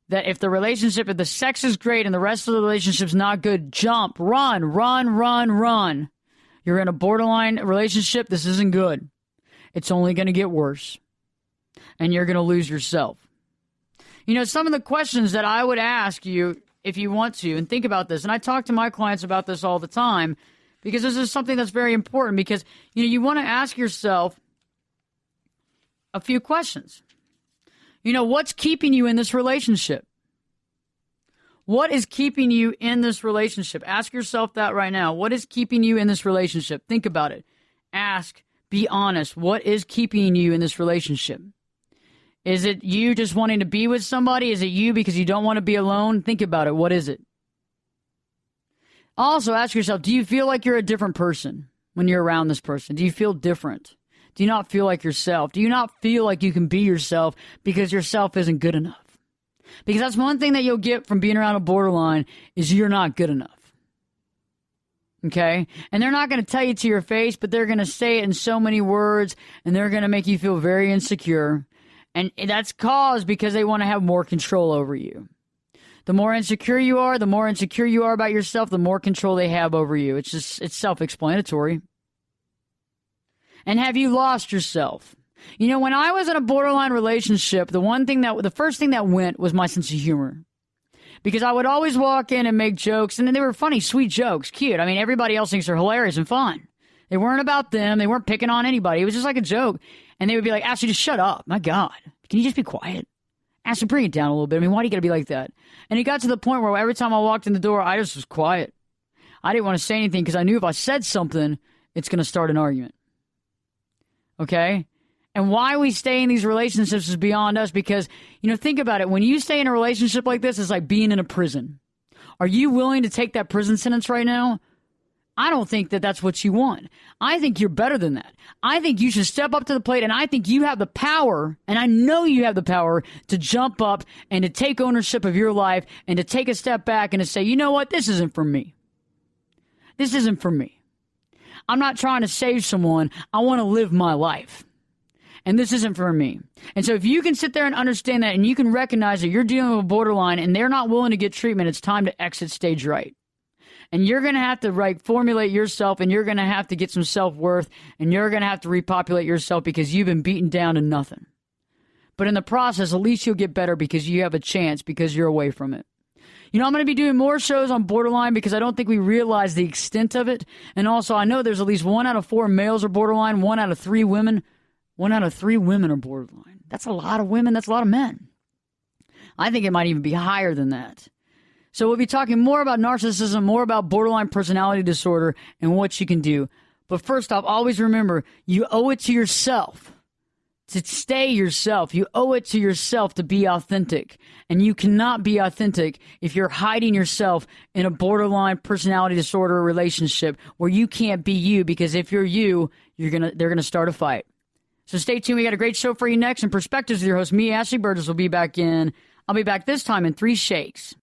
that if the sex is great and the rest of the relationship's not good, jump, run. You're in a borderline relationship. This isn't good. It's only going to get worse. And you're going to lose yourself. You know, some of the questions that I would ask you, if you want to, and think about this, and I talk to my clients about this all the time, because this is something that's very important, because you want to ask yourself a few questions. What's keeping you in this relationship? What is keeping you in this relationship? Ask yourself that right now. What is keeping you in this relationship? Think about it. Ask, be honest. What is keeping you in this relationship? Is it you just wanting to be with somebody? Is it you because you don't want to be alone? Think about it. What is it? Also, ask yourself, do you feel like you're a different person when you're around this person? Do you feel different? Do you not feel like yourself? Do you not feel like you can be yourself because yourself isn't good enough? Because that's one thing that you'll get from being around a borderline is you're not good enough. Okay? And they're not going to tell you to your face, but they're going to say it in so many words, and they're going to make you feel very insecure. And that's caused because they want to have more control over you. The more insecure you are about yourself, the more control they have over you. It's self-explanatory. And have you lost yourself? When I was in a borderline relationship, the first thing that went was my sense of humor. Because I would always walk in and make jokes, and then they were funny, sweet jokes, cute. I mean, everybody else thinks they're hilarious and fun. They weren't about them. They weren't picking on anybody. It was just like a joke. And they would be like, Ashley, just shut up. My God. Can you just be quiet? Ashley, bring it down a little bit. I mean, why do you got to be like that? And it got to the point where every time I walked in the door, I just was quiet. I didn't want to say anything because I knew if I said something, it's going to start an argument. Okay? And why we stay in these relationships is beyond us because, think about it. When you stay in a relationship like this, it's like being in a prison. Are you willing to take that prison sentence right now? I don't think that that's what you want. I think you're better than that. I think you should step up to the plate, and I think you have the power, and I know you have the power to jump up and to take ownership of your life and to take a step back and to say, you know what, this isn't for me. This isn't for me. I'm not trying to save someone. I want to live my life. And this isn't for me. And so if you can sit there and understand that and you can recognize that you're dealing with a borderline and they're not willing to get treatment, it's time to exit stage right. And you're going to have to formulate yourself, and you're going to have to get some self-worth, and you're going to have to repopulate yourself because you've been beaten down to nothing. But in the process, at least you'll get better because you have a chance because you're away from it. You know, I'm going to be doing more shows on borderline because I don't think we realize the extent of it. And also, I know there's at least 1 out of 4 males are borderline, 1 out of 3 women. 1 out of 3 women are borderline. That's a lot of women. That's a lot of men. I think it might even be higher than that. So we'll be talking more about narcissism, more about borderline personality disorder, and what you can do. But first off, always remember, you owe it to yourself to stay yourself. You owe it to yourself to be authentic. And you cannot be authentic if you're hiding yourself in a borderline personality disorder relationship where you can't be you, because if you're you, they're gonna start a fight. So stay tuned. We got a great show for you next. And Perspectives with your host, me, Ashley Burgess, I'll be back this time in 3 shakes.